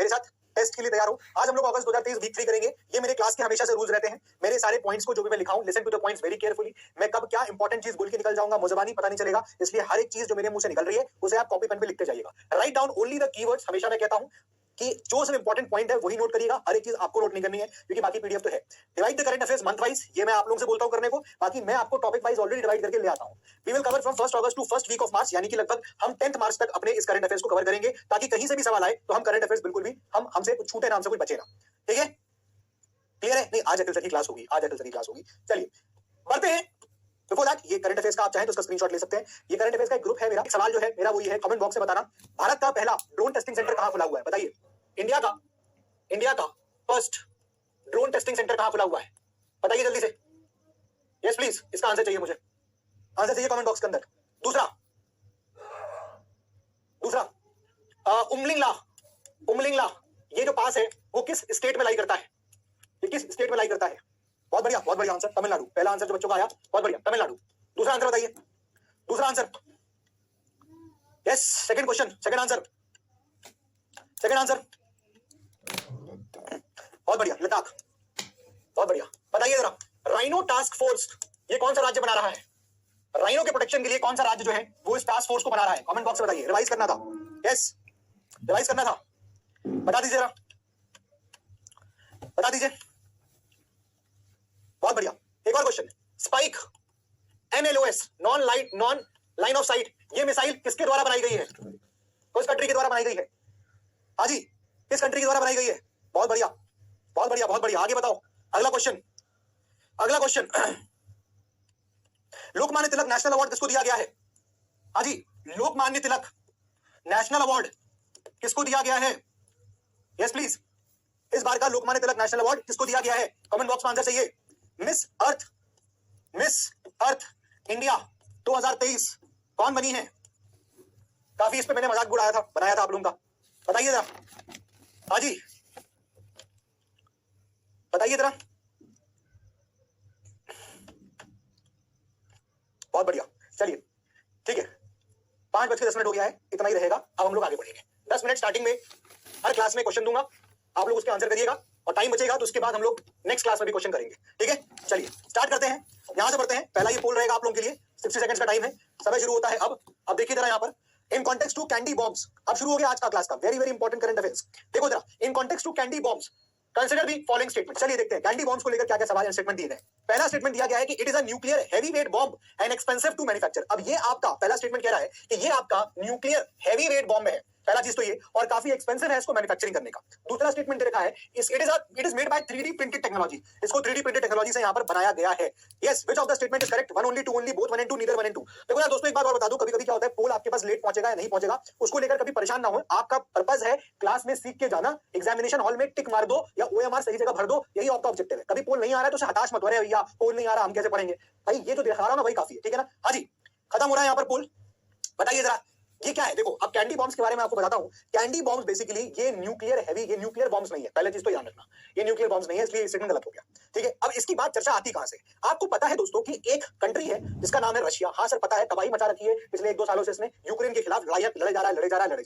मेरे साथ टेस्ट के लिए तैयार हो। आज हम लोग अगस्त 2023 वीक 3 करेंगे। ये मेरे क्लास के हमेशा से रूल्स रहते हैं। मेरे सारे पॉइंट्स को जो भी मैं लिखाऊं, listen to the points very carefully. मैं कब क्या इंपॉर्टेंट चीज बोल के निकल जाऊंगा मुझे पता नहीं चलेगा, इसलिए हर एक चीज जो मेरे मुंह से निकल रही है उसे आप कॉपी पेन पे लिखते जाइएगा। Write down only the keywords. हमेशा मैं कहता हूं कि जो सब इंपॉर्टेंट पॉइंट है वही नोट करिएगा, हर एक चीज आपको नोट नहीं करनी है क्योंकि बाकी पीडीएफ तो है। Divide the current affairs month wise, ये मैं आप लोगों से बोलता हूं करने को, बाकी मैं आपको टॉपिक वाइज ऑलरेडी डिवाइड करके ले आता हूं। We will cover from 1 August to first week of March, यानी कि लगभग हम 10th मार्च तक अपने इस करंट अफेयर्स को कवर करेंगे, ताकि कहीं से भी सवाल आए तो हम करंट अफेयर्स बिल्कुल भी हमसे कुछ छूटे ना, हमसे कुछ बचे ना। ठीक है, क्लियर है? नहीं, आज अखिल सर की क्लास होगी, आज अखिल सर की क्लास होगी। चलिए बढ़ते हैं। बिफोर दैट, ये करंट अफेयर्स का आप चाहें तो उसका स्क्रीनशॉट ले सकते हैं। ये करंट अफेयर्स का एक ग्रुप है मेरा। सवाल जो है मेरा वही है, कमेंट बॉक्स में बताना, भारत का पहला ड्रोन टेस्टिंग सेंटर कहां खुला हुआ है? बताइए। इंडिया का फर्स्ट ड्रोन टेस्टिंग सेंटर कहां खुला हुआ है? बताइए जल्दी से। यस प्लीज, इसका आंसर चाहिए मुझे, आंसर चाहिए कमेंट बॉक्स के अंदर। दूसरा उमलिंगला, ये जो पास है वो किस स्टेट में लाई करता है? ये किस स्टेट में लाई करता है? बहुत बढ़िया आंसर, तमिलनाडु। पहला आंसर जो बच्चों का आया, बहुत बढ़िया, तमिलनाडु। दूसरा आंसर बताइए, दूसरा answer. Yes, second question, second answer. बहुत बढ़िया, लद्दाख। बहुत बढ़िया, बताइए जरा, राइनो टास्क फोर्स ये कौन सा राज्य बना रहा है? राइनो के प्रोटेक्शन के लिए कौन सा राज्य जो है वो इस टास्क फोर्स को बना रहा है? कमेंट बॉक्स में बताइए। रिवाइज करना था, यस रिवाइज करना था, बता दीजिए जरा, बता दीजिए। बहुत बढ़िया। एक और question, spike NLOS, non line of site, ये मिसाइल किसके द्वारा बनाई गई है? किस कंट्री के द्वारा बनाई गई है? हाजी, किस कंट्री के द्वारा बनाई गई है? बहुत बढ़िया, आगे बताओ। अगला question Lokmanya Tilak national award किसको दिया गया है? हाजी, लोकमान्य तिलक नेशनल अवार्ड किसको दिया गया है? यस प्लीज, इस बार का लोकमान्य तिलक नेशनल अवार्ड किसको दिया गया है? कमेंट बॉक्स में आंसर चाहिए। मिस अर्थ इंडिया 2023 कौन बनी है? काफी इस पे मैंने मजाक बनाया था आप लोगों का। बताइए जरा, हाजी बताइए जरा। बहुत बढ़िया, चलिए ठीक है, 5:10 हो गया है, इतना ही रहेगा। अब हम लोग आगे बढ़ेंगे। 10 मिनट स्टार्टिंग में हर क्लास में क्वेश्चन दूंगा, आप लोग उसके आंसर करिएगा, और टाइम बचेगा तो उसके बाद हम लोग नेक्स्ट क्लास में भी क्वेश्चन करेंगे। ठीक है, चलिए स्टार्ट करते हैं, यहां से बढ़ते हैं। पहला ये पोल रहेगा आप लोगों के लिए, 60 सेकंड्स का टाइम है, समय शुरू होता है अब देखिए जरा यहाँ पर, in context to candy bombs. अब शुरू हो गया आज का क्लास का वेरी इंपॉर्टेंट करंट अफेयर्स। देखो जरा, in context to candy bombs consider the following statement. चलिए देखते हैं कैंडी बॉम्ब्स को लेकर क्या क्या सवाल एंड स्टेटमेंट दिए गए। पहला स्टेटमेंट दिया गया है कि it is a nuclear heavyweight bomb and expensive to manufacture. अब ये आपका पहला स्टेटमेंट कह रहा है कि ये आपका न्यूक्लियर हैवीवेट बॉम्ब है, पहला चीज तो ये, और काफी एक्सपेंसिव है इसको मैन्युफैक्चरिंग करने का। दूसरा स्टेटमेंट दे रखा है it is made by 3D printed technology, इसको 3D प्रिंटेड टेक्नोलॉजी से यहां पर बनाया गया है। Yes, which of the statement is correct? One only, two only, both, one and two, neither one and two. देखो यार दोस्तों, एक बात और बता दूं, कभी-कभी क्या होता है, पोल आपके पास लेट पहुंचेगा या नहीं पहुंचेगा, उसको लेकर कभी परेशान ना हो। आपका पर्पस है क्लास में सीख के जाना, एग्जामिनेशन हॉल में टिक मार दो या OMR सही जगह भर दो, यही आपका ऑब्जेक्टिव है। कभी पोल नहीं आ रहा है तो उसे हताश मत हो, अरे भैया पोल नहीं आ रहा हम कैसे पढ़ेंगे? भाई ये जो दिखा रहा हूं ना वही काफी है, ठीक है ना? हाँ जी, खत्म हो रहा है यहाँ पर पोल। बताइए जरा ये क्या है? देखो, अब कैंडी बॉम्ब्स के बारे में आपको बताता हूं। कैंडी बॉम्ब्स बेसिकली ये न्यूक्लियर बॉम्ब्स नहीं है, पहले चीज तो याद रखना, ये न्यूक्लियर बॉम्ब्स नहीं है, इसलिए स्टेटमेंट गलत हो गया। ठीक है, अब इसकी बात चर्चा आती कहां से? आपको पता है दोस्तों कि एक कंट्री है जिसका नाम है रशिया। हाँ सर पता है, तबाही मचा रखी है पिछले 1-2 सालों से इसने, यूक्रेन के खिलाफ लड़े जा रहा है।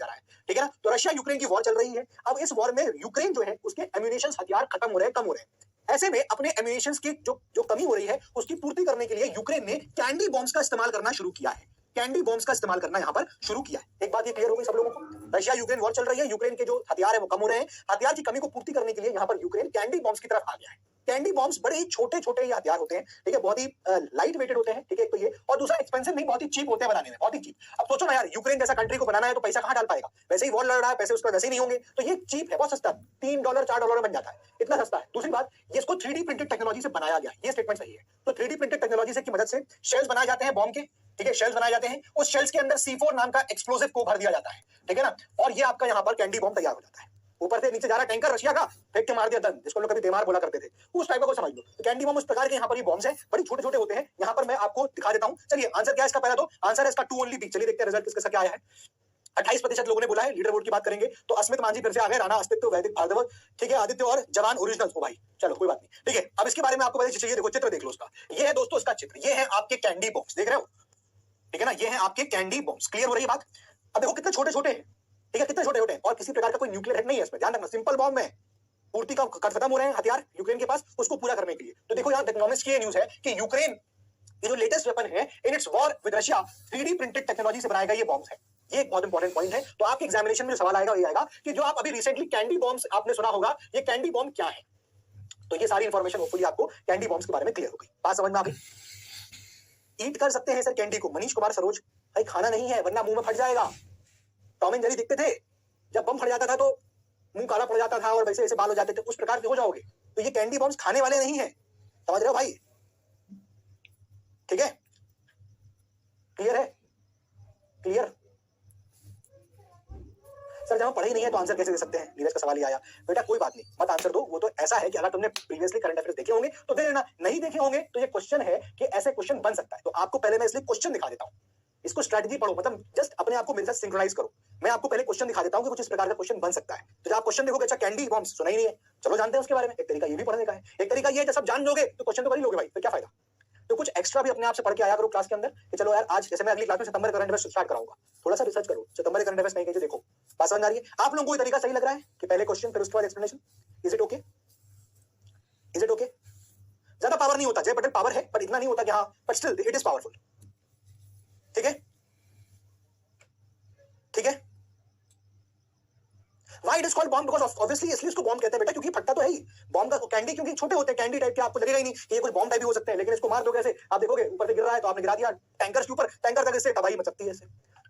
ठीक है ना? तो रशिया यूक्रेन की वॉर चल रही है। अब इस वॉर में यूक्रेन जो है उसके एम्यूनिशन हथियार खत्म हो रहे हैं। ऐसे में अपने एम्यूनिशन की जो कमी हो रही है उसकी पूर्ति करने के लिए यूक्रेन ने कैंडी बॉम्ब्स का इस्तेमाल करना शुरू किया है। कैंडी बॉम्ब्स का इस्तेमाल करना यहां पर शुरू किया है। एक बात ये क्लियर हो गई सब लोगों को, रशिया यूक्रेन वॉर चल रही है, यूक्रेन के जो हथियार है वो कम हो रहे हैं, हथियार की कमी को पूर्ति करने के लिए यहां पर यूक्रेन कैंडी बॉम्ब्स की तरफ आ गया है। कैंडी बॉम्ब्स बड़े ही छोटे ये हथियार होते हैं, ठीक है, बहुत ही लाइट वेटेड होते हैं, ठीक है, तो ये, और दूसरा एक्सपेंसिव नहीं, बहुत ही चीप होते हैं बनाने में, बहुत ही चीप। अब सोचो ना यार, यूक्रेन जैसा कंट्री को बनाना है तो पैसा कहां डाल पाएगा? वैसे ही वॉर लड़ रहा है, पैसे उसका वैसे ही नहीं होंगे, तो ये चीप है, बहुत सस्ता, $3 $4 में बन जाता है, इतना सस्ता है। दूसरी बात, ये इसको 3D प्रिंटेड टेक्नोलॉजी से बनाया गया है, ये स्टेटमेंट सही है। तो 3D प्रिंटेड टेक्नोलॉजी से की मदद से शेल्स बनाए जाते हैं बॉम्ब के, ठीक है, शेल्स बनाए जाते हैं, उस शेल्स के अंदर C4 नाम का एक्सप्लोसिव को भर दिया जाता है, ठीक है ना, और ये आपका यहाँ पर कैंडी बॉम्ब तैयार हो जाता है। ऊपर से नीचे जा रहा टैंकर रशिया का, फेंक के मार दिया दन, जिसको लोग कभी देमार बोला करते थे, उस टाइप का समझ लो। तो कैंडी बॉम्ब उस प्रकार के यहाँ पर ये बॉम्ब्स हैं, बड़ी छोटे होते हैं। यहाँ पर मैं आपको दिखा देता हूँ। चलिए आंसर क्या है इसका? पहला तो आंसर है इसका 2 ओनली बी। चलिए देखते हैं रिजल्ट किसका क्या आया है। 28% लोगों ने बोला है। लीडर बोर्ड की बात करेंगे तो अस्मित मांझी फिर से आ गए, राणा अस्तित्व, वैदिक भार्गव, ठीक है, आदित्य और जवान ओरिजिनल। ओ भाई चलो कोई बात नहीं, ठीक है। अब इसके बारे में आपको पता चाहिए, देखो चित्र देख लो उसका, ये है दोस्तों इसका चित्र, ये है आपके कैंडी बॉम्ब्स, देख रहे हो, ठीक है ना, ये है आपके कैंडी बॉम्ब्स। क्लियर हो रही है बात? अब देखो कितने छोटे हैं, ठीक है, कितने छोटे छोटे हैं, और किसी प्रकार का कोई न्यूक्लियर हेड नहीं है इसमें, ध्यान रखना, सिंपल बॉम्ब में पूर्ति का खत्म हो रहे हैं हथियार यूक्रेन के पास, उसको पूरा करने के लिए। तो देखो यहाँ इकोनॉमिस्ट की ये न्यूज है कि यूक्रेन ये जो लेटेस्ट वेपन है in its war with Russia 3D printed technology से बनाया गया ये बॉम्ब है। ये एक बहुत इंपॉर्टेंट पॉइंट है। तो आपके एग्जामिनेशन में जो सवाल आएगा ये आएगा कि जो आप अभी रिसेंटली कैंडी बॉम्ब्स आपने सुना होगा, ये कैंडी बॉम्ब क्या है। तो ये सारी इंफॉर्मेशन होपफुली आपको कैंडी बॉम्ब्स के बारे में क्लियर हो गई, बात समझ में आ गई। ईट कर सकते हैं सर कैंडी को, मनीष कुमार सरोज, भाई खाना नहीं है वरना मुंह में फट जाएगा। टॉम एंड जेरी दिखते थे, जब बम फट जाता था तो मुंह काला पड़ जाता था और वैसे ऐसे बाल हो जाते थे, उस प्रकार के हो जाओगे। तो ये कैंडी बॉम्ब्स खाने वाले नहीं है, समझ रहे हो भाई, ठीक है, क्लियर है, क्लियर। सर जब हम पढ़े ही नहीं है तो आंसर कैसे दे सकते हैं, नीरज का सवाल ही आया। बेटा कोई बात नहीं, मत आंसर दो, वो तो ऐसा है कि अगर तुमने प्रीवियसली करंट अफेयर्स देखे होंगे तो दे देना, नहीं देखे होंगे तो ये क्वेश्चन है कि ऐसे क्वेश्चन बन सकता है। तो आपको पहले मैं इसलिए क्वेश्चन दिखा देता हूँ, इसको स्ट्रेटजी पढ़ो, मतलब जस्ट अपने आप को मेरे साथ सिंक्रोनाइज करो। मैं आपको पहले क्वेश्चन दिखा देता हूँ कि कुछ इस प्रकार का क्वेश्चन बन सकता है। तो जब आप क्वेश्चन देखोगे अच्छा कैंडी बॉम्ब सुना ही नहीं है, चलो जानते हैं उसके बारे में। एक तरीका ये भी पढ़ने का है, एक तरीका ये है जब सब जान लोगे तो क्वेश्चन तो कर ही लोगे भाई, तो क्या फायदा। तो कुछ एक्स्ट्रा भी अपने आप से पढ़ के आया करो क्लास के अंदर कि चलो यार आज जैसे मैं अगली क्लास में सितंबर करंट अफेयर्स स्टार्ट कराऊंगा, थोड़ा सा रिसर्च करो, सितंबर करंट अफेयर्स नहीं कहीं देखो, बात समझ आ रही है। आप लोगों को ये तरीका सही लग रहा है कि पहले क्वेश्चन फिर उसके बाद explanation, is it okay, is it okay. ज्यादा पावर नहीं होता, जय पटेल पावर है पर इतना नहीं होता कि हाँ, but still it is powerful, ठीक है, ठीक है। Why it is called bomb? Because obviously इसलिए इसको बॉम्ब कहते हैं बेटा, क्योंकि फटता तो है ही। बॉम्ब का कैंडी क्योंकि छोटे होते हैं, कैंडी टाइप के, आपको लगेगा ही नहीं कि ये कोई बॉम्ब टाइप भी हो सकते हैं, लेकिन इसको मार दो कैसे, आप देखोगे ऊपर से गिर रहा है तो आपने गिरा दिया टैंकर के ऊपर, टैंकर तक इससे तबाही मच सकती है इससे,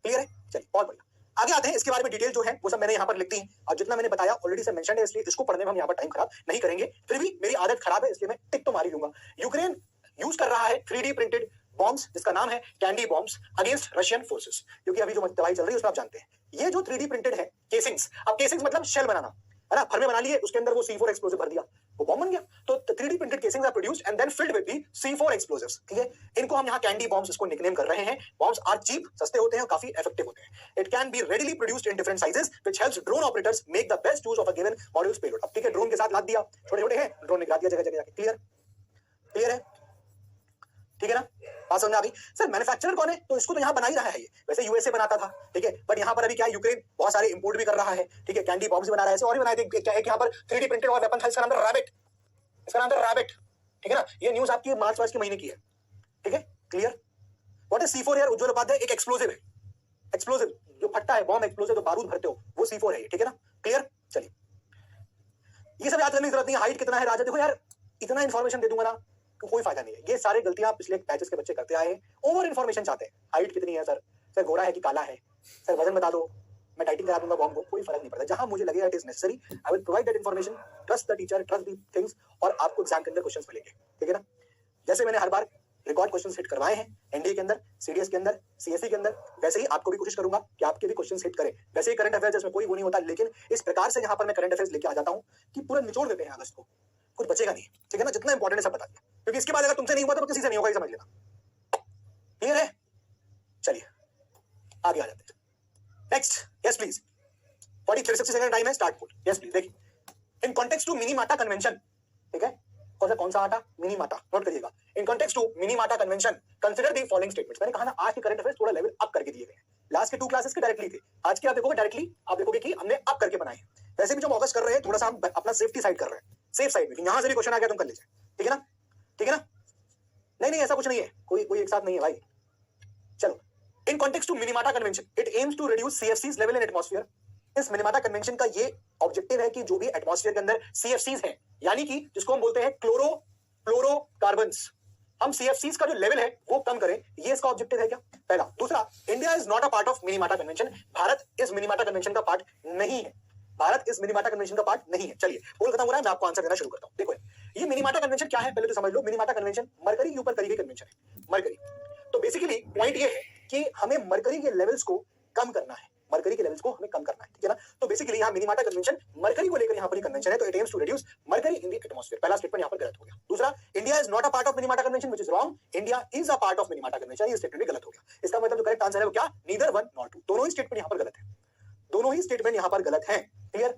क्लियर है। चलिए बहुत बढ़िया, आगे आते हैं। इसके बारे में डिटेल जो है वो सब मैंने यहाँ पर लिख दी है, और जितना मैंने बताया ऑलरेडी से मेंशन है, इसलिए इसको पढ़ने में हम यहाँ पर टाइम खराब नहीं करेंगे। फिर भी मेरी आदत खराब है इसलिए मैं टिक तो मार ही लूंगा। यूक्रेन यूज कर रहा है 3D प्रिंटेड बॉम्ब्स जिसका नाम है candy bombs against Russian forces, क्योंकि अभी जो दवाई चल रही है उसमें आप जानते हैं ये जो 3D प्रिंटेड है केसिंग्स, अब केसिंग्स मतलब शेल बनाना है ना, फर में बना लिए, उसके अंदर वो C4 एक्सप्लोसिव भर दिया, वो बॉम्ब बन गया। तो 3D printed casings are produced and then filled with the C4 explosives, ठीक है। इनको हम यहाँ कैंडी बॉम्ब्स इसको निकनेम कर रहे हैं। बॉम्ब्स आर चीप, सस्ते होते हैं और काफी इफेक्टिव होते हैं। It can be readily produced in different sizes which helps drone operators make the best use of a given modules payload. अब ठीक है, ड्रोन के साथ लाद दिया, छोटे छोटे हैं ड्रोन ने गिरा दिया जगह जगह जाके, क्लियर, क्लियर है, ठीक है ना, बात समझ आ गई। सर मैन्युफैक्चरर कौन है, तो इसको तो यहाँ बना ही रहा है ये, वैसे यूएसए बनाता था, ठीक है, बट यहाँ पर अभी क्या है, यूक्रेन बहुत सारे इंपोर्ट भी कर रहा है, ठीक है, कैंडी बॉम्ब्स बना रहा है, और भी बनाए थे। एक यहाँ पर 3D प्रिंटेड और वेपन था, इसका नाम था रैबिट, इसका नाम था रैबिट, ठीक है ना। ये न्यूज आपकी मार्च के महीने की है, ठीक है, क्लियर। व्हाट इज C4 यार, उज्ज्वल उपाध्याय, एक एक्सप्लोसिव है, एक्सप्लोसिव जो फटता है, बॉम्ब एक्सप्लोसिव, जो बारूद भरते हो वो C4 है, ठीक है ना, क्लियर। चलिए ये सब याद करने की जरूरत नहीं है। हाइट कितना है राजा, देखो यार इतना इन्फॉर्मेशन दे दूंगा ना तो कोई फायदा नहीं है। ये सारे गलतियां पिछले बैचेस के बच्चे करते आए हैं, ओवर इन्फॉर्मेशन चाहते हैं। हाइट कितनी है सर, सर गोरा है कि काला है, सर वजन बता दो, मैं डाइटिंग करा दूंगा बॉम्ब को, कोई फर्क नहीं पड़ता। जहां मुझे लगेगा it is necessary I will provide that information, trust the teacher, trust the things, और आपको एग्जाम के अंदर क्वेश्चंस मिलेंगे, ठीक है ना। जैसे मैंने हर बार रिकॉर्ड क्वेश्चंस हिट करवाए हैं एनडीए के अंदर, सीडीएस के अंदर, सीएससी के अंदर, वैसे ही आपको भी कोशिश करूंगा कि आपके भी क्वेश्चंस हिट करें। वैसे ही करंट अफेयर्स में कोई वो नहीं होता, लेकिन इस प्रकार से यहाँ पर मैं करंट अफेयर्स लेके आ जाता हूँ कि पूरा निचोड़ देते हैं अगस्त को, कुछ बचेगा नहीं, ठीक है ना। जितना इंपॉर्टेंट है सब बता दिया, क्योंकि इसके बाद अगर तुमसे नहीं हुआ तो किसी से नहीं होगा, ये समझ लेना, क्लियर है। चलिए आगे आ जाते हैं, next, yes please, 43 second time है, स्टार्ट पुट, यस प्लीज। देखिए in context to Minamata convention, ठीक है, कौन सा आटा, मिनीमाटा, नोट करिएगा। In context to Minamata convention consider the following statements. मैंने कहा ना आज के करंट अफेयर्स थोड़ा लेवल अप करके दिए गए हैं, लास्ट के 2 क्लासेस के डायरेक्टली थे, आज के आप देखोगे डायरेक्टली आप देखोगे कि हमने अप करके बनाए हैं। वैसे भी जो फोकस कर रहे हैं थोड़ा सा हम अपना सेफ्टी साइड कर रहे हैं, सेफ साइड में, यहां से भी क्वेश्चन आ गया तुम कर लीजिए, ठीक है ना, ठीक है ना। नहीं ऐसा कुछ नहीं है, कोई एक साथ नहीं है भाई। चलो, in context to Minamata convention it aims to reduce CFCs level in atmosphere. इस मिनीमाटा कन्वेंशन का ये ऑब्जेक्टिव है कि जो भी एटमॉस्फेयर के अंदर CFCs हैं, यानी कि जिसको हम बोलते हैं क्लोरोकार्बन्स, हम CFCs का जो लेवल है वो कम करें, ये इसका ऑब्जेक्टिव है क्या, पहला। दूसरा, India is not a part of Minamata convention, Bharat इस मिनीमाटा कन्वेंशन का पार्ट नहीं है, भारत इस मिनीमाटा कन्वेंशन का पार्ट नहीं है। चलिए बोल खत्म हो रहा है, मैं आपको आंसर देना शुरू करता हूं। देखो ये मिनीमाटा कन्वेंशन क्या है पहले तो समझ लो। मिनीमाटा कन्वेंशन मरकरी के ऊपर करी गई कन्वेंशन है, मरकरी। तो बेसिकली पॉइंट ये है कि हमें मरकरी के लेवल्स को कम करना है, मरकरी के लेवल्स को हमें कम करना है, ठीक है ना। तो बेसिकली यहाँ मिनीमाटा कन्वेंशन मरकरी को लेकर यहाँ पर कन्वेंशन है, तो it aims to reduce mercury in the atmosphere. पहला स्टेटमेंट यहाँ पर गलत हो गया। दूसरा, India is not a part of Minamata convention which is wrong, India is a part of Minamata convention, ये स्टेटमेंट भी गलत हो गया। इसका मतलब जो करेक्ट आंसर है वो क्या, नीदर वन नॉट टू, दोनों ही स्टेटमेंट यहाँ पर गलत है, दोनों ही स्टेटमेंट यहाँ पर गलत है, क्लियर।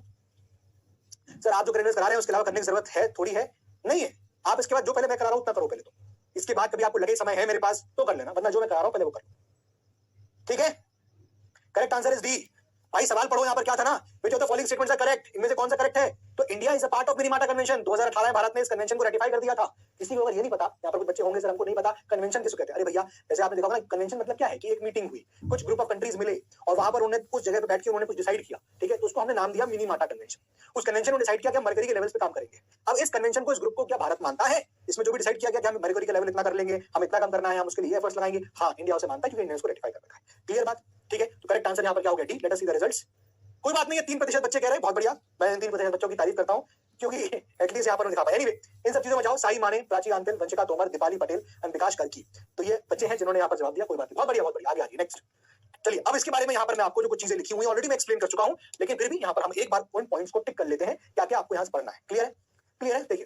सर आप जो करंट करा रहे हैं उसके अलावा करने की जरूरत है थोड़ी है, नहीं है। आप इसके बाद जो पहले मैं करा रहा हूं उतना करो पहले, तो इसके बाद कभी आपको लगे समय है मेरे पास तो कर लेना, वरना जो मैं करा रहा हूं पहले वो कर लो, ठीक है। करेक्ट आंसर इज डी, भाई सवाल पढ़ो, यहाँ पर क्या था ना, which of the following statements are correct, इनमें से कौन सा करेक्ट है? तो India is a part of Minamata convention. 2018 में भारत ने इस कन्वेंशन को रेटिफाई कर दिया था। किसी को अगर ये नहीं पता, यहाँ पर कुछ बच्चे होंगे सर हमको नहीं पता कन्वेंशन किसको कहते हैं, अरे भैया जैसे आपने देखा होगा कन्वेंशन मतलब क्या है कि एक मीटिंग हुई, कुछ ग्रुप ऑफ कंट्रीज मिले और वहां पर उन्होंने उस जगह पे बैठ के उन्होंने कुछ डिसाइड किया, ठीक है, तो उसको हमने नाम दिया मिनीमाटा कन्वेंशन। उस कन्वेंशन ने डिसाइड किया कि हम मरकरी के लेवल पे काम करेंगे। अब इस कन्वेंशन को, इस ग्रुप को क्या भारत मानता है? इसमें जो भी डिसाइड किया गया कि हम मरकरी का लेवल इतना कर लेंगे, हम इतना काम करना है, हम उसके लिए एफर्ट्स लगाएंगे, हाँ इंडिया उसे मानता है क्योंकि इंडिया इसको रेटिफाई कर रखा है। क्लियर बात? ठीक है, तो करेक्ट आंसर यहाँ पर क्या हो गया? D. Let us C the results. कोई बात नहीं है, 3% बच्चे कह रहे हैं, बहुत बढ़िया, मैं इन 3% बच्चों की तारीफ करता हूँ क्योंकि एटलीस्ट यहाँ पर दिखा पाए। एनीवे, इन सब चीजों में जाओ, साई माने, प्राची आंचल, वंशिका तोमर, दीपाली पटेल एंड विकास कर्की, तो ये बच्चे हैं जिन्होंने यहाँ पर जवाब दिया। कोई बात नहीं, बहुत बढ़िया बहुत बढ़िया, आगे आगे नेक्स्ट। चलिए अब इसके बारे में यहाँ पर मैं आपको जो कुछ चीजें लिखी हुई हैं ऑलरेडी मैं एक्सप्लेन कर चुका हूँ, लेकिन फिर भी यहाँ पर हम एक बार उन पॉइंट्स को टिक कर लेते हैं क्या क्या आपको यहाँ से पढ़ना है। क्लियर है? क्लियर है? देखिए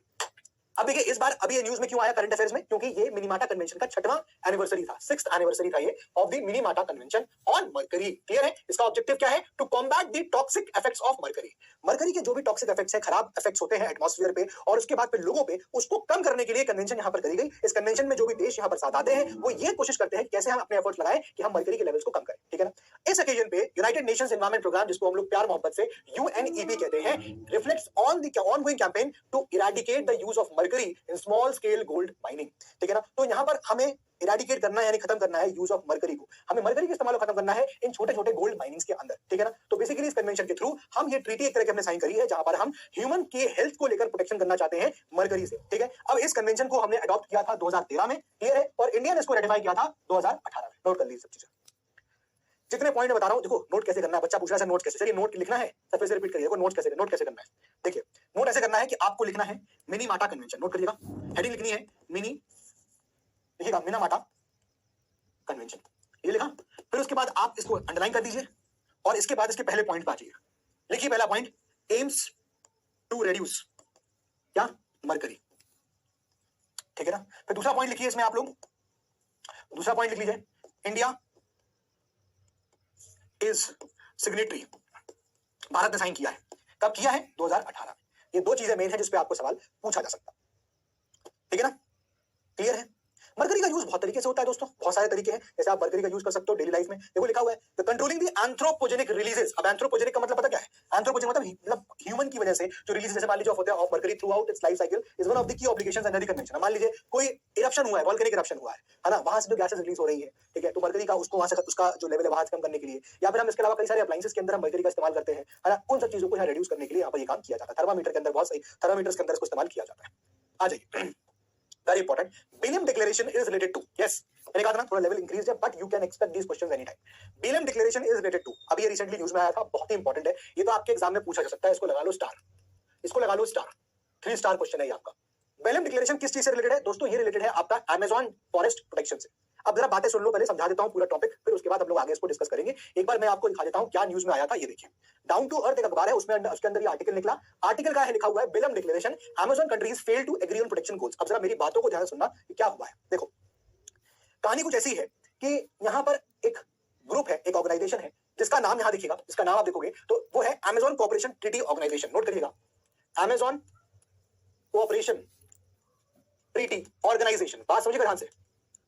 अब देखिए इस बार अभी ये न्यूज में क्यों आया करंट अफेयर्स में, क्योंकि ये मिनीमाटा कन्वेंशन का 6वां एनिवर्सरी था, 6th एनिवर्सरी था ये of the Minamata convention on mercury. Clear है? इसका ऑब्जेक्टिव क्या है? To combat the toxic effects of mercury. Mercury के जो भी टॉक्सिक इफेक्ट्स हैं, खराब इफेक्ट्स होते हैं एटमॉस्फेयर पे और उसके बाद फिर लोगों पे, उसको कम करने के लिए कन्वेंशन यहाँ पर करी गई। इस कन्वेंशन में जो भी देश यहाँ पर साथ आते हैं वो ये कोशिश करते हैं कैसे हम अपने एफर्ट्स लगाएं कि हम मरकरी के लेवल्स को कम करें। ठीक है ना? इस ओकेजन पे यूनाइटेड नेशंस एनवायरनमेंट प्रोग्राम, जिसको हम लोग प्यार मोहब्बत से यूएनईपी कहते हैं, reflects on the ongoing campaign to eradicate the use of mercury in small scale gold mining. ठीक है ना? तो यहाँ पर हमें इरेडिकेट करना है यानी खत्म करना है यूज ऑफ मरकरी को, हमें मरकरी के इस्तेमाल को खत्म करना है इन छोटे छोटे गोल्ड माइनिंग्स के अंदर। ठीक है ना? तो बेसिकली इस कन्वेंशन के थ्रू हम ये ट्रीटी एक तरह की हमने साइन करी है जहां पर हम ह्यूमन के हेल्थ को लेकर प्रोटेक्शन करना चाहते हैं मरकरी से। ठीक है? अब इस कन्वेंशन को हमने अडॉप्ट किया था 2013 में। क्लियर है? और इंडिया ने इसको रेटिफाई किया था 2018 में। नोट कर लीजिए सब चीजें, जितने पॉइंट बता रहा हूं। देखो नोट कैसे करना है, बच्चा पूछ रहा है नोट कैसे, चलिए नोट लिखना है, सब फिर से रिपीट करिए। देखो नोट कैसे करना है। देखिए नोट ऐसे करना है कि आपको लिखना है मिनीमाटा कन्वेंशन, नोट करिएगा, हेडिंग लिखनी है मिनी, लिखिएगा मिनीमाटा कन्वेंशन, ये लिखा। फिर उसके बाद आप इसको अंडरलाइन कर दीजिए और इसके बाद इसके पहले पॉइंट पे आ जाइए। लिखिए पहला पॉइंट, एम्स टू रेड्यूस क्या मरकरी। ठीक है ना? फिर दूसरा पॉइंट लिखिए इसमें आप लोग, दूसरा पॉइंट लिख लीजिए, इंडिया इज सिग्नेटरी, भारत ने साइन किया है। कब किया है? 2018 में। ये दो चीजें मेन है जिस पे आपको सवाल पूछा जा सकता है। ठीक है ना? क्लियर है? मरकरी का यूज बहुत तरीके से होता है दोस्तों, बहुत सारे तरीके हैं। जैसे आप मरकरी का यूज कर सकते हो डेली लाइफ में। देखो लिखा हुआ है the controlling the anthropogenic releases. अब एंथ्रोपोजेनिक का मतलब पता क्या है? एंथ्रोपोजेनिक मतलब ह्यूमन की वजह से जो रिलीज, जैसे मान लीजिए होते हैं of mercury through out it's life cycle is one of the key obligations under the convention. मान लीजिए कोई इरप्शन हुआ है, वोल्केनिक इरप्शन हुआ है ना, वहां से जो गैसेस रिलीज हो रही है, ठीक है, तो मरकरी का उसको वहां से उसका जो लेवल है वहां से कम करने के लिए, या फिर हम इसके अलावा कई सारे अप्लायंसेस के अंदर हम मरकरी का इस्तेमाल करते हैं, है ना, उन सब चीजों को यहाँ रिड्यूस करने के लिए यहाँ पर ये काम किया जाता है। थर्मामीटर के अंदर, बहुत सही, थर्मामीटर्स के अंदर इसको इस्तेमाल किया जाता है। आ जाइए, very important, Belem declaration is related to, yes मैंने कहा था ना थोड़ा लेवल इंक्रीज है, but you can expect these questions any time. Belem declaration is related to, अभी ये रिसेंटली न्यूज में आया था, बहुत ही इंपॉर्टेंट है ये, तो आपके एग्जाम में पूछा जा सकता है। इसको लगा लो स्टार, इसको लगा लो स्टार, 3 स्टार क्वेश्चन है ये आपका। बेलम डिक्लेरेशन किस चीज से रिलेटेड है दोस्तों? ये रिलेटेड है आपका अमेज़न फॉरेस्ट प्रोटेक्शन से। अब जरा बातें सुन लो, पहले समझा देता हूं पूरा टॉपिक, फिर उसके बाद हम लोग आगे इसको डिस्कस करेंगे। एक बार मैं आपको दिखा देता हूं क्या न्यूज में आया था। ये देखिए, डाउन टू अर्थ एक अखबार है, उसमें उसके अंदर ये आर्टिकल निकला। आर्टिकल का है लिखा हुआ है Belem declaration, Amazon countries fail to agree on protection goals. अब जरा मेरी बातों को ध्यान से सुनना कि क्या हुआ है। देखो कहानी कुछ ऐसी है कि यहाँ पर एक ग्रुप है, एक ऑर्गेनाइजेशन है, जिसका नाम यहाँ दिखेगा, जिसका नाम आप देखोगे तो वो है Amazon cooperation treaty organisation. Note करिएगा, अमेज़न कोऑपरेशन ट्रीटी ऑर्गेनाइजेशन। बात समझिएगा ध्यान से।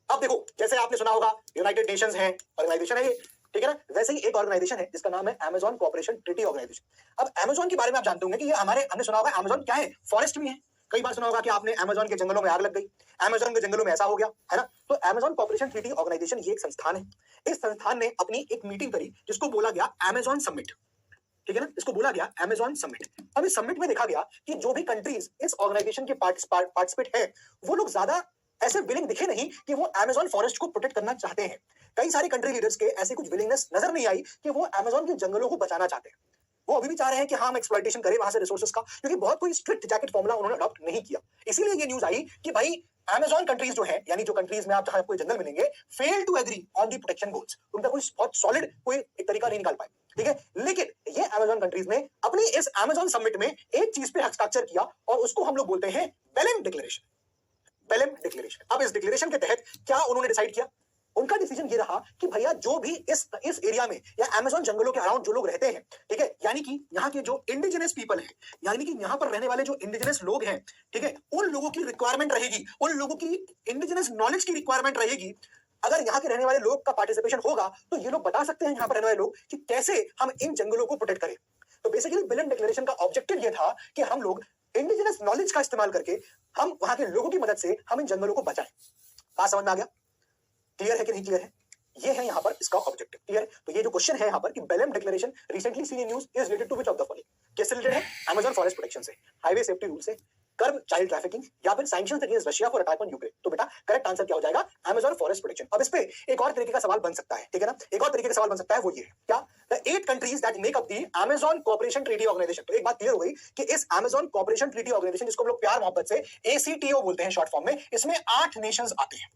अब देखो जैसे आपने सुना होगा यूनाइटेड नेशंस है, ऑर्गेनाइजेशन है ये, ठीक है ना, वैसे ही एक ऑर्गेनाइजेशन है जिसका नाम है अमेज़न कोऑपरेशन ट्रीटी ऑर्गेनाइजेशन। अब अमेज़न के बारे में आप जानते होंगे कि ये हमने सुना होगा अमेज़न क्या है, फॉरेस्ट भी है। कई बार सुना होगा कि आपने अमेज़न के जंगलों में आग लग गई, अमेज़न के जंगलों में ऐसा हो गया, है ना। तो अमेज़न कोऑपरेशन ट्रीटी ऑर्गेनाइजेशन ये एक संस्थान है। इस संस्थान ने अपनी एक मीटिंग करी जिसको बोला गया अमेज़न समिट। ठीक है ना, इसको बोला गया अमेज़न समिट। अब इस समिट में देखा गया कि जो भी कंट्रीज इस ऑर्गेनाइजेशन के पार्टिसिपेट है, वो लोग ज्यादा ऐसे विलिंग दिखे नहीं कि वो अमेज़न फॉरेस्ट को प्रोटेक्ट करना चाहते हैं। कई सारे कंट्री लीडर्स के ऐसी कुछ विलिंगनेस नजर नहीं आई कि वो अमेज़न के जंगलों को बचाना चाहते हैं। वो अभी भी चाह रहे हैं कि हाँ हम एक्सप्लॉइटेशन करें वहां से रिसोर्सेज का, क्योंकि बहुत कोई स्ट्रिक्ट जैकेट फॉर्मूला उन्होंने अडॉप्ट नहीं किया। इसीलिए ये न्यूज आई कि भाई अमेज़न कंट्रीज जो है, यानी जो कंट्रीज में आप जहां आपको जंगल मिलेंगे, fail to agree on the protection goals. उनका कोई बहुत सॉलिड कोई एक तरीका नहीं निकाल पाए। ठीक है, लेकिन ये अमेज़न कंट्रीज ने अपनी इस अमेज़न समिट में एक चीज पे हस्ताक्षर किया और उसको हम लोग बोलते हैं बेलम डिक्लेरेशन। बेलम डिक्लेरेशन। अब इस डिक्लेरेशन के तहत क्या उन्होंने डिसाइड किया? उनका डिसीजन ये रहा कि भैया जो भी इस एरिया में या अमेज़न जंगलों के अराउंड जो लोग रहते हैं, ठीक है, यानी कि यहाँ के जो इंडिजिनस पीपल हैं, यानी कि यहाँ पर रहने वाले जो इंडिजिनस लोग हैं, ठीक है, उन लोगों की रिक्वायरमेंट रहेगी, उन लोगों की इंडिजिनस नॉलेज की रिक्वायरमेंट रहेगी अगर यहाँ के रहने वाले लोग का पार्टिसिपेशन होगा तो ये लोग बता सकते हैं यहाँ पर रहने वाले लोग कि कैसे हम इन जंगलों को प्रोटेक्ट करें। तो बेसिकली बिलेम डिक्लेरेशन का ऑब्जेक्टिव ये था कि हम लोग इंडिजिनस नॉलेज का इस्तेमाल करके हम वहां के लोगों की मदद से हम इन जंगलों को बचाएं। बात समझ में आ गया? क्लियर है कि नहीं क्लियर है? ये है यहाँ पर इसका ऑब्जेक्टिव। क्लियर? तो ये जो क्वेश्चन है यहाँ पर कि Belem declaration recently seen in news is related to which of the following, किससे रिलेटेड है? अमेज़न फॉरेस्ट प्रोटेक्शन से, हाईवे सेफ्टी रूल से, कर्ब चाइल्ड ट्रैफिकिंग, या फिर sanctions against Russia for attack on Ukraine. तो बेटा करेक्ट आंसर क्या हो जाएगा? Amazon forest protection. अब इस पे एक और तरीके का सवाल बन सकता है, ठीक है ना? एक और तरीके का सवाल बन सकता है, वो ये है क्या? The 8 countries that make up the Amazon cooperation treaty organisation. तो एक बात क्लियर हो गई कि इस अमेज़न कोऑपरेशन ट्रीटी ऑर्गेनाइजेशन, जिसको हम लोग प्यार मोहब्बत से ACTO बोलते हैं शॉर्ट फॉर्म में, इसमें 8 नेशंस आते हैं,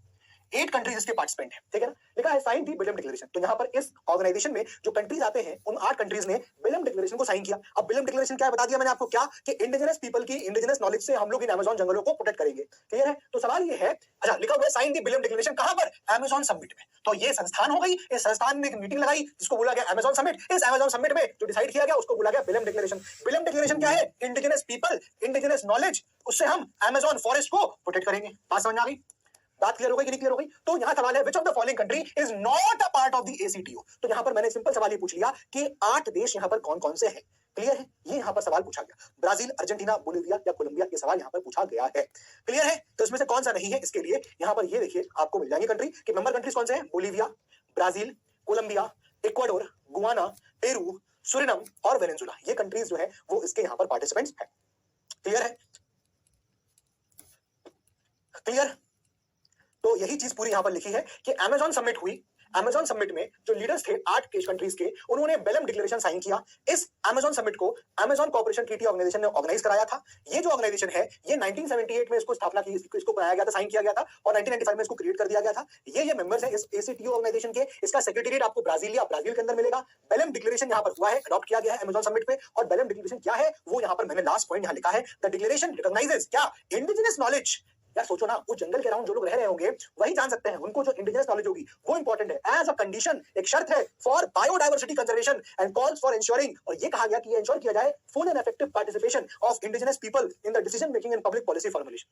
8 कंट्रीज इसके पार्टिसिपेंट हैं, ठीक है ना? लिखा है साइन दी बिलेम डिक्लेरेशन। तो यहाँ पर इस ऑर्गेनाइजेशन में जो कंट्रीज आते हैं उन 8 कंट्रीज ने बिलेम डिक्लेरेशन को साइन किया। अब बिलेम डिक्लेरेशन क्या है बता दिया मैंने आपको, क्या कि इंडिजिनस पीपल की इंडिजिनस नॉलेज से हम लोग इन अमेज़न जंगलों को प्रोटेक्ट करेंगे। क्लियर है? तो सवाल ये है, अच्छा लिखा हुआ है साइन दी बिलेम डिक्लेरेशन, कहां पर? अमेज़न समिट में। तो ये संस्थान हो गई, इस संस्थान ने एक मीटिंग लगाई जिसको बोला गया अमेज़न समिट। इस अमेज़न समिट में जो डिसाइड किया गया उसको बोला गया बिलेम डिक्लेरेशन। बिलेम डिक्लेरेशन क्या है? इंडिजिनस पीपल, इंडिजिनस नॉलेज, उससे हम अमेज़न फॉरेस्ट को प्रोटेक्ट करेंगे। बात समझ में आ गई? बात क्लियर हो गई कि नहीं क्लियर हो गई? तो यहां सवाल है विच of the following country is not a part of the ACTO। तो यहां पर मैंने सिंपल सवाल ये पूछ लिया कि 8 देश यहां पर कौन कौन से हैं। क्लियर है? ये यहां पर सवाल पूछा गया, ब्राजील, अर्जेंटीना, बोलिविया या कोलंबिया, ये सवाल यहां पर पूछा गया है। क्लियर है? तो इसमें से कौन सा नहीं है, इसके लिए यहां पर ये देखिए आपको मिल जाएंगे कंट्री कि मेंबर कंट्रीज कौन से हैं? Bolivia, Brazil, Colombia, Ecuador, Guyana, Peru, Suriname और वेनेजुला। ये कंट्रीज जो है वो इसके यहां पर पार्टिसिपेंट्स हैं। क्लियर है? क्लियर? तो यही चीज पूरी यहां पर लिखी है कि अमेज़न समिट हुई। अमेज़न समिट में जो लीडर्स थे 8 कंट्रीज के, उन्होंने बेलेम डिक्लेरेशन साइन किया। इस अमेज़न समिट को अमेज़न कोऑपरेशन ट्रीटी ऑर्गेनाइजेशन ने ऑर्गेनाइज कराया था। ये जो ऑर्गेनाइजेशन है ये 1978 में इसको स्थापना की, इसको बनाया गया था, साइन किया गया था और 1995 में इसको क्रिएट कर दिया गया था। ये मेंबर्स हैं इस ACTO ऑर्गेनाइजेशन के। इसका सेक्रेटेरिएट आपको ब्राजील के अंदर मिलेगा। बेलेम डिक्लेरेशन यहां पर हुआ है, अडॉप्ट किया गया है अमेज़न समिट पे। और बेलेम डिक्लेरेशन क्या है वो यहां पर मैंने लास्ट पॉइंट यहां लिखा है, द डिक्लेरेशन रिकॉग्नाइजेस क्या? Indigenous knowledge. यार सोचो ना, उस जंगल के अराउंड जो लोग रह रहे होंगे वही जान सकते हैं, उनको जो इंडिजिनस नॉलेज होगी वो इंपॉर्टेंट है। एज अ कंडीशन, एक शर्त है for biodiversity conservation and calls for ensuring, और ये कहा गया कि ये इंश्योर किया जाए full and effective participation of indigenous people in the decision making and public policy formulation.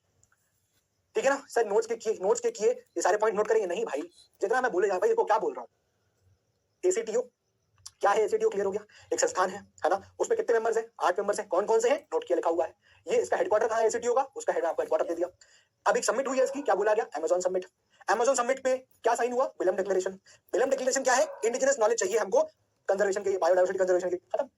ठीक है ना सर? नोट्स के किए ये सारे पॉइंट नोट करेंगे? नहीं भाई, जितना मैं बोले जा भाई, देखो क्या बोल रहा हूँ। ACTO क्या है? ACTO क्लियर हो गया, एक संस्थान है ना? उसमें कितने मेंबर्स हैं? 8 मेंबर्स हैं। कौन कौन से हैं? नोट किया, लिखा हुआ है। ये इसका हेडक्वार्टर कहाँ है ACTO का? उसका हेडक्वार्टर दे दिया। अब एक समिट हुई है इसकी, क्या बोला गया? Amazon summit. अमेज़न समिट पे क्या साइन हुआ? बिलेम डिक्लेरेशन। बिलेम डिक्लेरेशन क्या है? इंडिजिनस नॉलेज चाहिए हमको कंजर्वेशन के, बायोडायवर्सिटी कंजर्वेशन के। खत्म।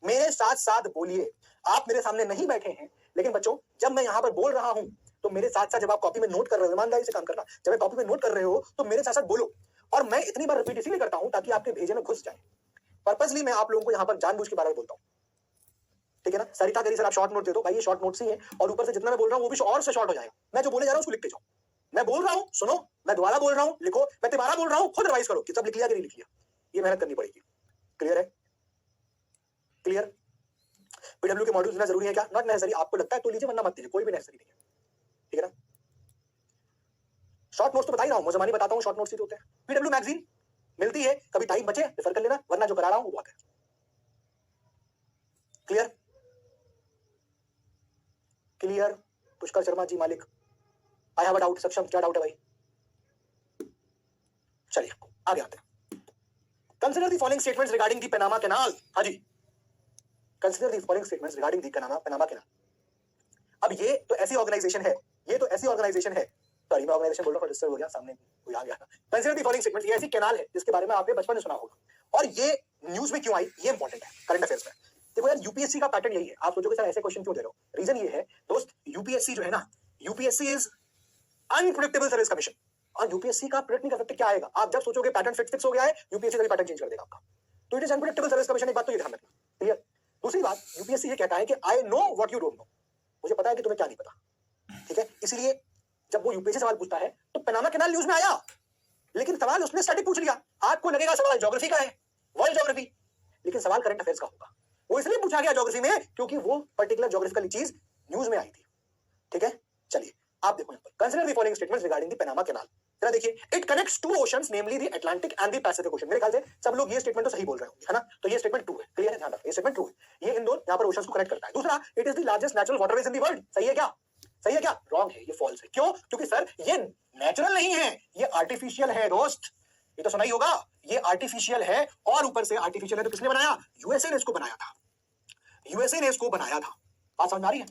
मेरे साथ साथ बोलिए, आप मेरे सामने नहीं बैठे हैं, लेकिन बच्चों जब मैं यहाँ पर बोल रहा हूँ तो मेरे साथ साथ जब आप कॉपी में नोट कर रहे हो, ईमानदारी से काम करना, जब आप कॉपी में नोट कर रहे हो तो मेरे साथ साथ बोलो। और मैं इतनी बार रिपीट इसलिए करता हूँ ताकि आपके भेजे में घुस जाए। पर्पसली मैं आप लोगों को यहाँ पर जानबूझ के बारे में बोलता हूँ, ठीक है ना? सरिता करी सर आप शॉर्ट नोट दे दो भाई, ये शॉर्ट नोट्स ही है, और ऊपर से जितना मैं बोल रहा हूँ वो भी और से शॉर्ट हो जाएगा। मैं जो बोले जा रहा हूँ उसको लिखते जाओ। मैं बोल रहा हूँ सुनो, मैं दोबारा बोल रहा हूँ लिखो, मैं दोबारा बोल रहा हूँ खुद रिवाइज करो कि सब लिख लिया कि नहीं लिख लिया। ये मेहनत करनी पड़ेगी। क्लियर है? क्लियर? PW के मॉड्यूल्स लेना जरूरी है क्या? Not necessary. आपको लगता है तो लीजिए, वरना मत लीजिए, कोई भी नेसेसरी नहीं है। ठीक है ना? शॉर्ट नोट्स तो बता ही रहा हूँ, मुझे बताता हूँ शॉर्ट नोट्स ही होते हैं। PW मैगजीन मिलती है, कभी टाइम बचे रेफर कर लेना, वरना जो करा रहा हूँ वो बहुत है। क्लियर? क्लियर? पुष्कर शर्मा जी मालिक, आई हैव अ डाउट। सक्षम क्या डाउट है भाई? चलिए आगे आते हैं। Consider the following statements regarding the Panama canal. हाँ जी, consider the following statements regarding the Panama canal. अब ये तो ऐसी ऑर्गेनाइजेशन है, सॉरी मैं ऑर्गेनाइजेशन बोल रहा हूं, डिस्टर्ब हो गया, सामने कोई आ गया। कंसिडर द फॉलोइंग स्टेटमेंट्स, ये ऐसी कैनाल है जिसके बारे में आपने बचपन में सुना होगा, और ये न्यूज में क्यों आई ये इंपॉर्टेंट है करंट अफेयर्स में। देखो यार, यूपीएससी का पैटर्न यही है। आप सोचोगे सर ऐसे क्वेश्चन क्यों दे रहे हो? रीजन ये है दोस्त, यूपीएससी जो है ना, UPSC is unpredictable service commission, और यूपीएससी का प्रेडिक्ट नहीं कर सकते क्या आएगा। आप जब सोचोगे पैटर्न फिक्स हो गया है, यूपीएससी का पैटर्न चेंज कर देगा आपका। तो it is unpredictable service commission, एक बात तो ये ध्यान रखना। क्लियर? दूसरी बात, यूपीएससी ये कहता है कि I know what you don't know, मुझे पता है कि तुम्हें क्या नहीं पता। ठीक है? इसलिए जब वो यूपीएससी सवाल पूछता है तो पनामा कैनाल न्यूज में आया, लेकिन सवाल उसने स्टैटिक पूछ लिया। आपको लगेगा सवाल ज्योग्राफी का है, वर्ल्ड ज्योग्राफी, लेकिन सवाल करंट अफेयर्स का होगा। वो इसलिए पूछा गया ज्योग्राफी में क्योंकि वो पर्टिकुलर ज्योग्राफिकल चीज न्यूज में आई थी। ठीक है? चलिए आप देखो यहाँ पर, consider the following statements regarding the Panama canal. जरा देखिए, it connects two oceans namely the Atlantic and the Pacific ocean. मेरे ख्याल से सब लोग ये स्टेटमेंट तो सही बोल रहे होंगे, है ना? तो ये स्टेटमेंट ट्रू है। क्लियर है? ध्यान रखो, ये स्टेटमेंट ट्रू है। ये इन दो यहाँ पर ओशंस को कनेक्ट करता है। दूसरा, it is the largest natural waterways in the world. सही है क्या? सही है क्या? रॉन्ग है, ये फॉल्स है। क्यों? क्योंकि सर ये नेचुरल नहीं है, ये आर्टिफिशियल है दोस्त। ये तो सुना ही होगा, ये आर्टिफिशियल है और ऊपर से आर्टिफिशियल है तो किसने बनाया? यूएसए ने इसको बनाया था, यूएसए ने इसको बनाया था। बात समझ आ रही है?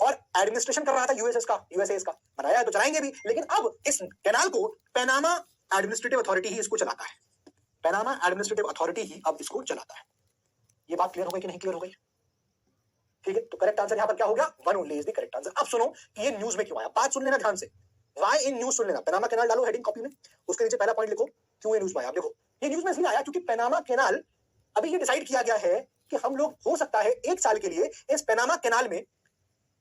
और एडमिनिस्ट्रेशन कर रहा था यूएसएस का, यूएसए इसका बनाया है तो चलाएंगे भी, लेकिन अब इस कैनाल को पैनामा एडमिनिस्ट्रेटिव अथॉरिटी ही इसको चलाता है, पैनामा एडमिनिस्ट्रेटिव अथॉरिटी ही अब इसको चलाता है। ये बात क्लियर हो गई कि नहीं क्लियर हो गई? ठीक है, तो करेक्ट आंसर यहां पर क्या हो गया? One only is the correct answer. अब सुनो कि ये न्यूज में क्यों आया, बात सुन लेना ध्यान से, वाई इन न्यूज सुन लेना। पैनामा कैनाल डालो हेडिंग कॉपी में, उसके नीचे पहला पॉइंट लिखो क्यों ये न्यूज में आया। देखो ये न्यूज में इसलिए आया क्योंकि पैनामा कैनाल, अभी ये डिसाइड किया गया है कि हम लोग हो सकता है 1 साल के लिए इस पैनामा कैनाल में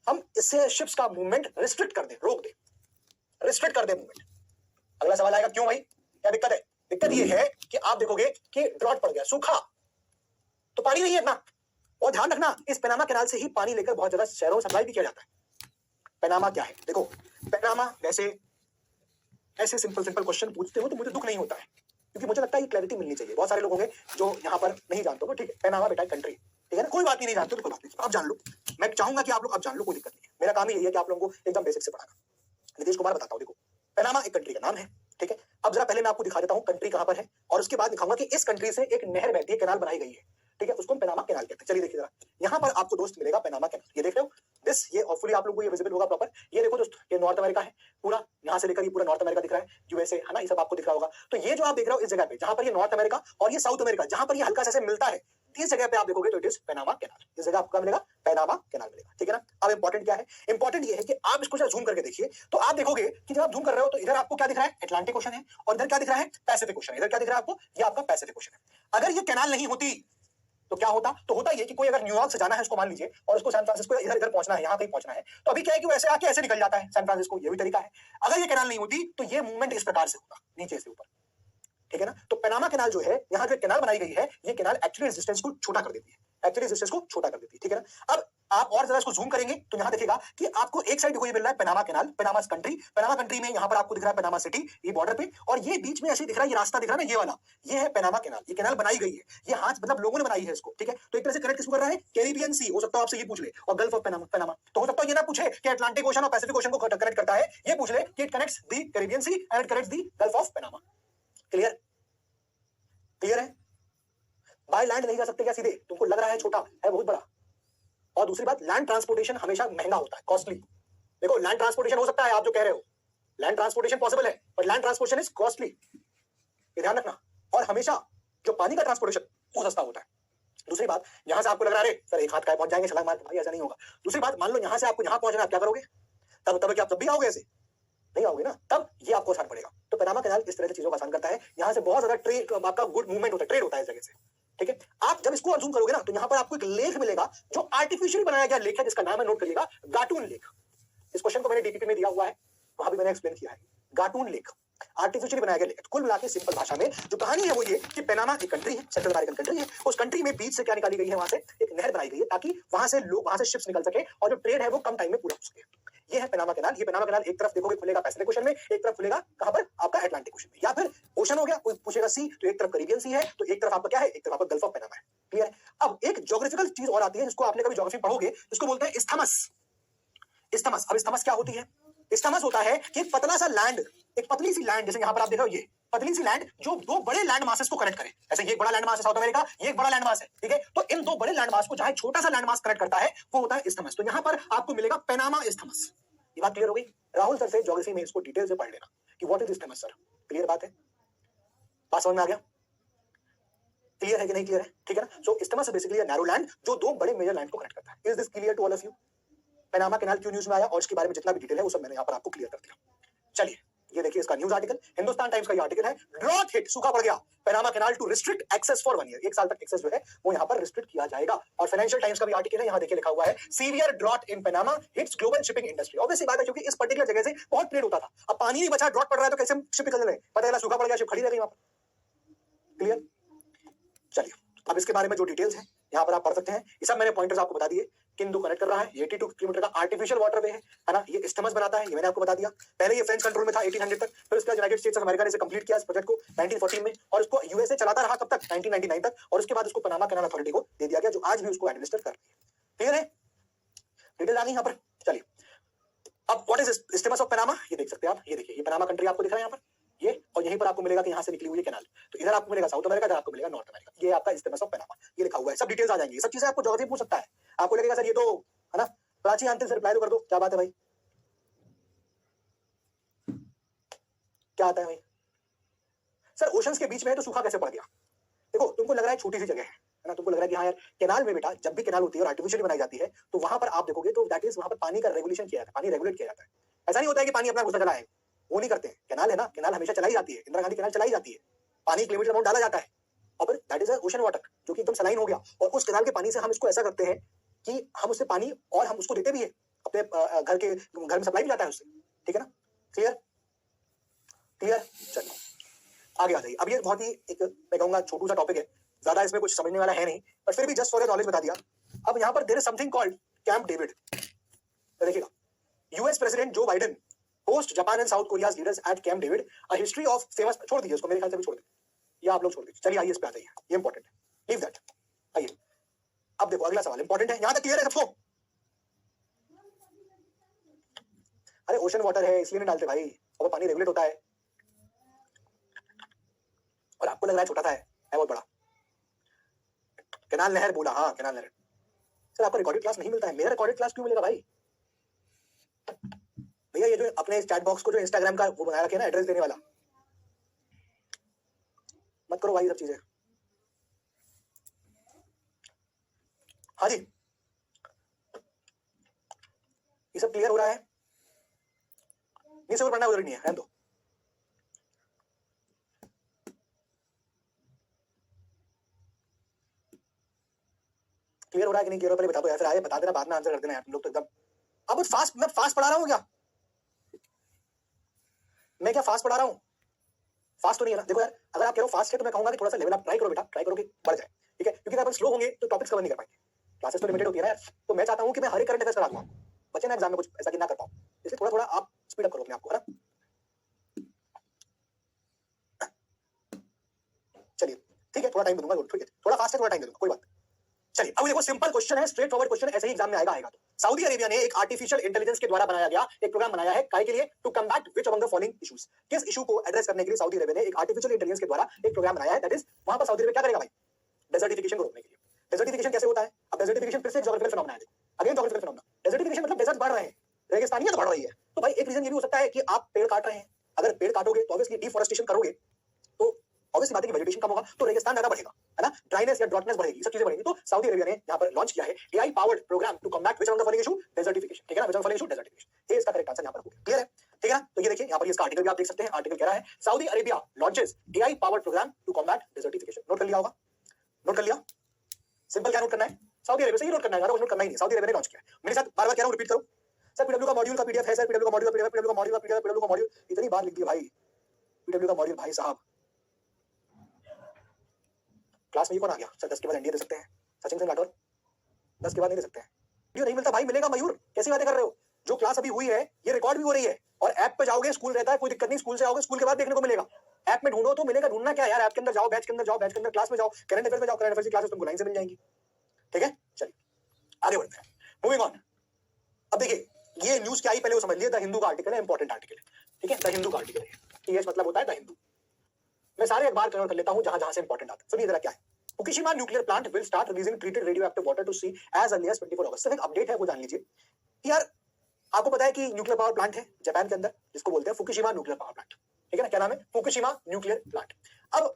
हम इससे शिप्स का मूवमेंट रिस्ट्रिक्ट कर दें, रोक दें, रिस्ट्रिक्ट कर दें मूवमेंट। अगला सवाल आएगा क्यों भाई, क्या दिक्कत है? दिक्कत ये है कि आप देखोगे कि ड्रॉट पड़ गया, सूखा, तो पानी नहीं है इतना। और ध्यान रखना इस पैनामा कैनाल से ही पानी लेकर बहुत ज्यादा शहरों में सप्लाई भी किया जाता है। पैनामा क्या है? देखो पैनामा वैसे ऐसे सिंपल सिंपल क्वेश्चन पूछते हो तो मुझे दुख नहीं होता है, क्योंकि मुझे लगता है ये क्लैरिटी मिलनी चाहिए। बहुत सारे लोग होंगे जो यहाँ पर नहीं जानते हो, ठीक है, पैनामा बेटा कंट्री, ठीक है ना, कोई बात नहीं जानते तो कोई बात नहीं, आप जान लो। मैं चाहूंगा कि आप लोग अब जान लो, कोई दिक्कत नहीं है। मेरा काम ही यही है कि आप लोगों को एकदम बेसिक से पढ़ाना। नीतीश कुमार बताता हूँ, देखो पैनामा एक कंट्री का नाम है, ठीक है। अब जरा पहले मैं आपको दिखा देता हूँ कंट्री कहां पर है, और उसके बाद दिखाऊंगा कि इस कंट्री से एक नहर बहती है, कैनाल बनाई गई है, ठीक है, उसको हम पैनामा कैनाल कहते हैं। चलिए देखिए जरा, यहाँ पर आपको दोस्त मिलेगा पैनामा कैनाल, ये देख रहे हो दिस, ये ऑफुली आप लोगों को ये विजिबल होगा प्रॉपर। ये देखो दोस्त, ये नॉर्थ अमेरिका है पूरा, यहाँ से लेकर ये पूरा नॉर्थ अमेरिका दिख रहा है, यूएसए है ना, ये सब आपको दिख रहा होगा। तो ये जो आप देख रहे हो इस जगह पे, जहां पर ये नॉर्थ अमेरिका और ये साउथ अमेरिका, जहां पर ये हल्का सा मिलता है, इस जगह पे आप देखोगे तो इट इज पैनामा कैनाल। इस जगह आपको क्या मिलेगा? पैनामा कैनाल मिलेगा, ठीक है ना। अब इंपॉर्टेंट क्या है? इंपॉर्टेंट ये है कि आप इसको जब जूम करके देखिए तो आप देखोगे कि जब आप जूम कर रहे हो तो इधर आपको क्या दिख रहा है? अटलांटिक ओशन है, और इधर क्या दिख रहा है? Pacific ocean. इधर क्या दिख रहा है आपको? ये आपका पैसिफिक ओशन है। अगर ये कैनाल नहीं होती तो क्या होता? तो होता ये कि कोई अगर न्यूयॉर्क से जाना है, उसको मान लीजिए, और उसको सैन फ्रांसिस्को इधर इधर पहुंचना है, यहाँ कहीं पहुंचना है, तो अभी क्या है कि वैसे आके ऐसे निकल जाता है सैन फ्रांसिस्को, ये भी तरीका है। अगर ये कैनाल नहीं होती तो ये मूवमेंट इस प्रकार से होता, नीचे से ऊपर, ठीक है ना। तो पैनामा कैनाल जो है, यहाँ जो कैनाल बनाई गई है, ये कैनाल एक्चुअली रेजिस्टेंस को छोटा कर देती है, एक्चुअली रेजिस्टेंस को छोटा कर देती है, ठीक है ना। अब आप और जरा इसको जूम करेंगे तो यहाँ देखिएगा कि आपको एक साइड देखो ये मिल रहा है Panama canal, Panama country, Panama country में यहाँ पर आपको दिख रहा है पैनामा सिटी, ये बॉर्डर पे, और ये बीच में ऐसे दिख रहा है, ये रास्ता दिख रहा है ना, ये वाला, ये है पैनामा कैनाल। ये कैनाल बनाई गई है, ये हाथ मतलब लोगों ने बनाई है इसको, ठीक है। तो एक तरह से कनेक्ट किसको कर रहा है? कैरिबियन सी, हो सकता है आपसे ये पूछ ले, और गल्फ ऑफ पैनामा, पैनामा तो हो सकता है ये ना पूछे कि अटलांटिक ओशन और पैसिफिक ओशन को कनेक्ट करता है, ये पूछ ले कि it connects the Caribbean sea and it connects the Gulf of Panama. Clear? Clear है? बाय लैंड नहीं जा सकते क्या सीधे? तुमको लग रहा है छोटा है, बहुत बड़ा। और दूसरी बात, लैंड ट्रांसपोर्टेशन हमेशा महंगा होता है, कॉस्टली। देखो लैंड ट्रांसपोर्टेशन हो सकता है, आप जो कह रहे हो लैंड ट्रांसपोर्टेशन पॉसिबल है, but land transportation is costly, ये ध्यान रखना। और हमेशा जो पानी का ट्रांसपोर्टेशन वो सस्ता होता है। दूसरी बात, यहां से आपको लग रहा है सर एक हाथ का पहुंच जाएंगे छलांग मार के, भाई ऐसा नहीं होगा। दूसरी बात, मान लो यहां से आपको यहां पहुंचना है, आप क्या करोगे? तब क्या आप तब भी आओगे? ऐसे नहीं आओगे ना, तब ये आपको आसान पड़ेगा। तो पैनामा कैनाल इस तरह से चीजों को आसान करता है। यहाँ से बहुत ज्यादा ट्रेड, आपका गुड मूवमेंट होता है, ट्रेड होता है इस जगह से, ठीक है। आप जब इसको जूम करोगे ना तो यहाँ पर आपको एक लेक मिलेगा, जो आर्टिफिशियली बनाया गया लेक है, जिसका नाम है, नोट करिएगा, गाटून लेक। इस क्वेश्चन को मैंने डीपीपी में दिया हुआ है, वहां भी मैंने एक्सप्लेन किया है। गाटून लेक आर्टिफिशियली बनाया गया लेक। कुल मिला के सिंपल भाषा में जो कहानी है वो ये कि पैनामा एक कंट्री है, सेंट्रल अमेरिकन कंट्री है। उस कंट्री में बीच से क्या निकाली गई है? वहां से एक नहर बनाई गई है, ताकि वहां से लोग, वहां से शिप्स निकल सके और जो ट्रेड है वो कम टाइम में पूरा हो सके। ये है पैनामा कैनाल। ये पैनामा कैनाल एक तरफ देखोगे खुलेगा पैसिफिक ओशन में, एक तरफ खुलेगा कहां पर? आपका अटलांटिक ओशन में, या फिर ओशन हो गया, कोई पूछेगा सी, तो एक तरफ कैरिबियन सी है, तो एक तरफ आपका क्या है? एक तरफ आपका गल्फ ऑफ पैनामा है। क्लियर है? अब एक ज्योग्राफिकल चीज और आती है, जिसको आपने कभी ज्योग्राफी पढ़ोगे, जिसको बोलते हैं इस्थमस। इस्थमस, अब इस्थमस क्या होती है? इस्थमस होता है कि एक पतला सा लैंड, एक पतली सी लैंड, जैसे यहाँ पर आप देख रहे हो, ये पतली सी लैंड जो दो बड़े लैंड मासेस को कनेक्ट करे। ऐसे ये एक बड़ा लैंड मास है साउथ अमेरिका, ये एक बड़ा लैंड मास है, ठीक है। तो इन दो बड़े लैंड मास को जहां छोटा सा लैंड मास कनेक्ट करता है वो होता है इस्थमस। तो यहाँ पर आपको मिलेगा पैनामा इस्थमस। ये बात क्लियर हो गई? राहुल सर से ज्योग्राफी में इसको डिटेल से पढ़ लेना कि what is isthmus sir. Clear बात है? बात समझ में आ गया? क्लियर है कि नहीं क्लियर है? ठीक है ना। So isthmus basically narrow land जो दो बड़े मेजर लैंड को कनेक्ट करता है। Is this clear to all of you? Panama canal क्यों न्यूज में आया और इसके बारे में जितना भी डिटेल है वो सब मैंने यहाँ पर आपको क्लियर कर दिया। चलिए ये देखिए इसका न्यूज आर्टिकल, हिंदुस्तान टाइम्स का ये आर्टिकल है, ड्रॉट हिट, सूखा पड़ गया, Panama canal to restrict access for 1 year, 1 साल तक एक्सेस जो है वो यहाँ पर रिस्ट्रिक्ट किया जाएगा। और फाइनेंशियल टाइम्स का भी आर्टिकल है, यहाँ देखिए लिखा हुआ है, severe drought in Panama hits global shipping industry. Obviously बात है, क्योंकि इस पर्टिकुलर जगह से बहुत ट्रेड होता था, अब पानी नहीं बचा, ड्रॉट पड़ रहा है, तो कैसे शिप निकल रहे? पता चला सूखा पड़ गया, शिप खड़ी रह गई वहां पर। क्लियर? चलिए अब इसके बारे में जो डिटेल्स है यहाँ पर आप पढ़ सकते हैं। ये सब मैंने पॉइंटर्स आपको बता दिए। किंदु कनेक्ट कर रहा है, 82 किलोमीटर का आर्टिफिशियल वाटरवे है ना, ये इस्थमस बनाता है, ये मैंने आपको बता दिया। पहले ये फ्रेंच कंट्रोल में था 1800 तक, फिर उसके बाद यूनाइटेड स्टेट्स ऑफ अमेरिका ने इसे कंप्लीट किया इस प्रोजेक्ट को 1914 में, और इसको यूएसए चलाता रहा कब तक? 1999 तक, और उसके बाद उसको पैनामा कैनाल अथॉरिटी को दे दिया गया, जो आज भी उसको एडमिनिस्टर कर रही है। क्लियर है? डिटेल आ गई यहाँ पर? चलिए अब what is is isthmus of Panama, ये देख सकते हैं आप, ये देखिए ये पनामा कंट्री आपको दिख रहा है यहाँ पर, ये, और यहीं पर आपको मिलेगा कि यहाँ से निकली हुई है कैनाल, तो इधर आपको मिलेगा साउथ अमेरिका, इधर आपको मिलेगा नॉर्थ अमेरिका, ये आपका इस्थिमस ऑफ पनामा, ये लिखा हुआ है, सब डिटेल्स आ जाएंगी, सब चीजें आपको ज्योग्राफी पूछ सकता है, आपको लगेगा सर ये तो है ना प्राची आंसर, रिप्लाई तो कर दो, क्या बात है भाई, क्या आता है भाई सर ओशंस के बीच में है तो सूखा कैसे पड़ गया? देखो तुमको लग रहा है छोटी सी जगह है ना, तुमको लग रहा है कि हाँ यार कैनाल में बेटा, जब भी कैनाल होती है और आर्टिफिशियली बनाई जाती है तो वहां पर आप देखोगे तो दैट इज वहां पर पानी का रेगुलेशन किया जाता है, पानी रेगुलेट किया जाता है, ऐसा नहीं होता है कि पानी अपना घुसा चला है, वो नहीं करते हैं, कैनाल है ना, कैनाल हमेशा चलाई जाती है, इंदिरा गांधी कैनाल चलाई जाती है, पानी एक लिमिटेड अमाउंट डाला जाता है और फिर दैट इज ओशन वाटर जो कि एकदम सलाइन हो गया, और उस कैनाल के पानी से हम इसको ऐसा करते हैं कि हम उससे पानी और हम उसको देते भी है अपने घर में सप्लाई भी जाता है उससे, ठीक है ना, क्लियर क्लियर, चलिए आगे आ जाइए। अब ये बहुत ही एक मैं कहूंगा छोटू सा टॉपिक है, ज्यादा इसमें कुछ समझने वाला है नहीं, पर फिर भी जस्ट फॉर योर नॉलेज बता दिया। अब यहाँ पर there is something called Camp David, देखिएगा US president Joe Biden host Japan and South Korea leaders at Camp David, a history of famous, छोड़ दीजिए उसको, मेरे ख्याल से भी छोड़ दीजिए, या आप लोग छोड़ दीजिए, चलिए आइए इस पे आ जाइए, ये इंपॉर्टेंट है, लीव दैट, आइए अब देखो अगला सवाल इंपॉर्टेंट है, यहाँ तक क्लियर है सबको? अरे ओशन वाटर है इसलिए नहीं डालते भाई, और पानी रेगुलेट होता है, और आपको लग रहा है छोटा सा है बहुत बड़ा, कैनाल नहर बोला, हाँ कैनाल नहर, सर आपको रिकॉर्डेड क्लास नहीं मिलता है, मेरा रिकॉर्डेड क्लास क्यों मिलेगा भाई? भैया ये जो अपने चैट बॉक्स को जो इंस्टाग्राम का वो बना रखे ना एड्रेस देने वाला, मत करो भाई सब चीजें। हाँ जी ये सब क्लियर हो रहा है, नीचे ऊपर पढ़ना उधर नहीं है तो क्लियर हो रहा है कि नहीं क्लियर हो, पहले बता दो यार, फिर आए बता देना बाद में आंसर कर देना यार तुम लोग तो एकदम। अब फास्ट, मैं फास्ट पढ़ा रहा हूँ क्या? मैं क्या फास्ट पढ़ा रहा हूँ? फास्ट तो नहीं है ना, देखो यार अगर आप कह रहे हो फास्ट है तो मैं कहूंगा कि थोड़ा सा लेवल आप ट्राई करो बेटा, ट्राई करो कि बढ़ जाए, ठीक है, क्योंकि अगर स्लो होंगे तो टॉपिक्स कवर नहीं कर पाएंगे, क्लासेस तो लिमिटेड होती है ना यार, तो मैं चाहता हूँ कि मैं हर एक करंट अफेयर्स करा दूँ, बच्चे ना एग्जाम में कुछ ऐसा कि ना कर पाऊँ, इसलिए थोड़ा थोड़ा आप स्पीड अप करो अपने आप को, है ना। चलिए ठीक है, थोड़ा टाइम दूंगा, ठीक है थोड़ा फास्ट है, थोड़ा टाइम दे दूंगा, कोई बात। चलिए अब देखो सिंपल क्वेश्चन है, स्ट्रेट फॉरवर्ड क्वेश्चन, ऐसे ही एग्जाम में आएगा तो सऊदी अरेबिया ने एक आर्टिफिशियल इंटेलिजेंस के द्वारा बनाया गया एक प्रोग्राम बनाया है काय के लिए, to combat which among the following issues, किस इशू को एड्रेस करने के लिए सऊदी अरेबिया ने एक आर्टिफिशियल इंटेलिजेंस के द्वारा एक प्रोग्राम बनाया है, दैट इज वहां पर सऊदी अरेबिया क्या करेगा भाई, डेजर्टिफिकेशन को रोकने के लिए। डेजर्टिफिकेशन कैसे होता है? अब डेजर्टिफिकेशन फिर से ज्योग्राफिकल फिनोमेना है, अगेन ज्योग्राफिकल फिनोमेना, डेजर्टिफिकेशन मतलब डेजर्ट बढ़ रहे हैं, रेगिस्तानियत बढ़ रही है, तो भाई एक रीजन ये भी हो सकता है कि आप पेड़ काट रहे हैं, अगर पेड़ काटोगे तो ऑब्वियसली डिफॉरेस्टेशन करोगे तो ऑब्वियसली बात है कि वेजिटेशन कम होगा तो रेगिस्तान ज्यादा बढ़ेगा, है ना, ड्राइनेस या ड्रॉटनेस बढ़ेगी, सब चीजें बढ़ेगी, तो सऊदी अरेबिया ने यहाँ पर लॉन्च किया है AI powered program to combat which among the following issue, desertification, ठीक है ना, which among the following issue, desertification, ये इसका करेक्ट आंसर यहाँ पर हो गया, क्लियर है, ठीक है ना। तो ये देखिए यहाँ पर इसका आर्टिकल भी आप देख सकते हैं, आर्टिकल कह रहा है Saudi Arabia launches AI powered program to combat desertification, note कर लिया होगा, नोट कर लिया, सिंपल क्या नोट करना है, सऊदी अरेबिया से ही नोट करना है, ज्यादा कुछ नोट करना ही नहीं, सऊदी अरेबिया ने लॉन्च किया, मेरे साथ बार-बार कह रहा हूं, रिपीट करो सर, पीडब्ल्यू का मॉड्यूल का पीडीएफ है सर, पीडब्ल्यू का मॉड्यूल का पीडीएफ, पीडब्ल्यू का मॉड्यूल का पीडीएफ, पीडब्ल्यू का मॉड्यूल, इतनी बार लिख दिया भाई, पीडब्ल्यू का मॉड्यूल भाई साहब, क्लास में ये कौन आ गया सर, 10 के बाद एनडीए दे सकते हैं, सचिन सिंह राठौर 10 के बाद नहीं दे सकते हैं, वीडियो नहीं मिलता भाई, मिलेगा मयूर, कैसी बातें कर रहे हो, जो क्लास अभी हुई है ये रिकॉर्ड भी हो रही है, और ऐप पे जाओगे, स्कूल रहता है कोई दिक्कत नहीं, स्कूल से आओगे स्कूल के बाद देखने को मिलेगा, ऐप में ढूंढो तो मिलेगा, ढूंढना क्या यार, ऐप के अंदर जाओ, बैच के अंदर जाओ, बैच के अंदर क्लास में जाओ, करंट अफेयर में जाओ, करंट अफेयर की क्लासेस तुमको लाइन से मिल जाएंगी, ठीक है। चलिए आगे बढ़ते हैं, मूविंग ऑन। अब देखिए ये न्यूज क्या आई पहले वो समझ लिया, द हिंदू का आर्टिकल है, इंपॉर्टेंट आर्टिकल है, ठीक है, द हिंदू का आर्टिकल है, टीएच मतलब होता है द हिंदू, मैं सारे अखबार कवर कर लेता हूं जहां जहां से इंपॉर्टेंट आता है, सुनिए जरा क्या है। Fukushima nuclear plant will start releasing treated radioactive water to sea as early as 24 August, सिर्फ अपडेट है वो जान लीजिए यार। आपको पता है कि न्यूक्लियर पावर प्लांट है जापान के अंदर जिसको बोलते हैं फुकुशिमा न्यूक्लियर पावर प्लांट, ठीक है ना, क्या नाम है, फुकुशिमा न्यूक्लियर प्लांट। अब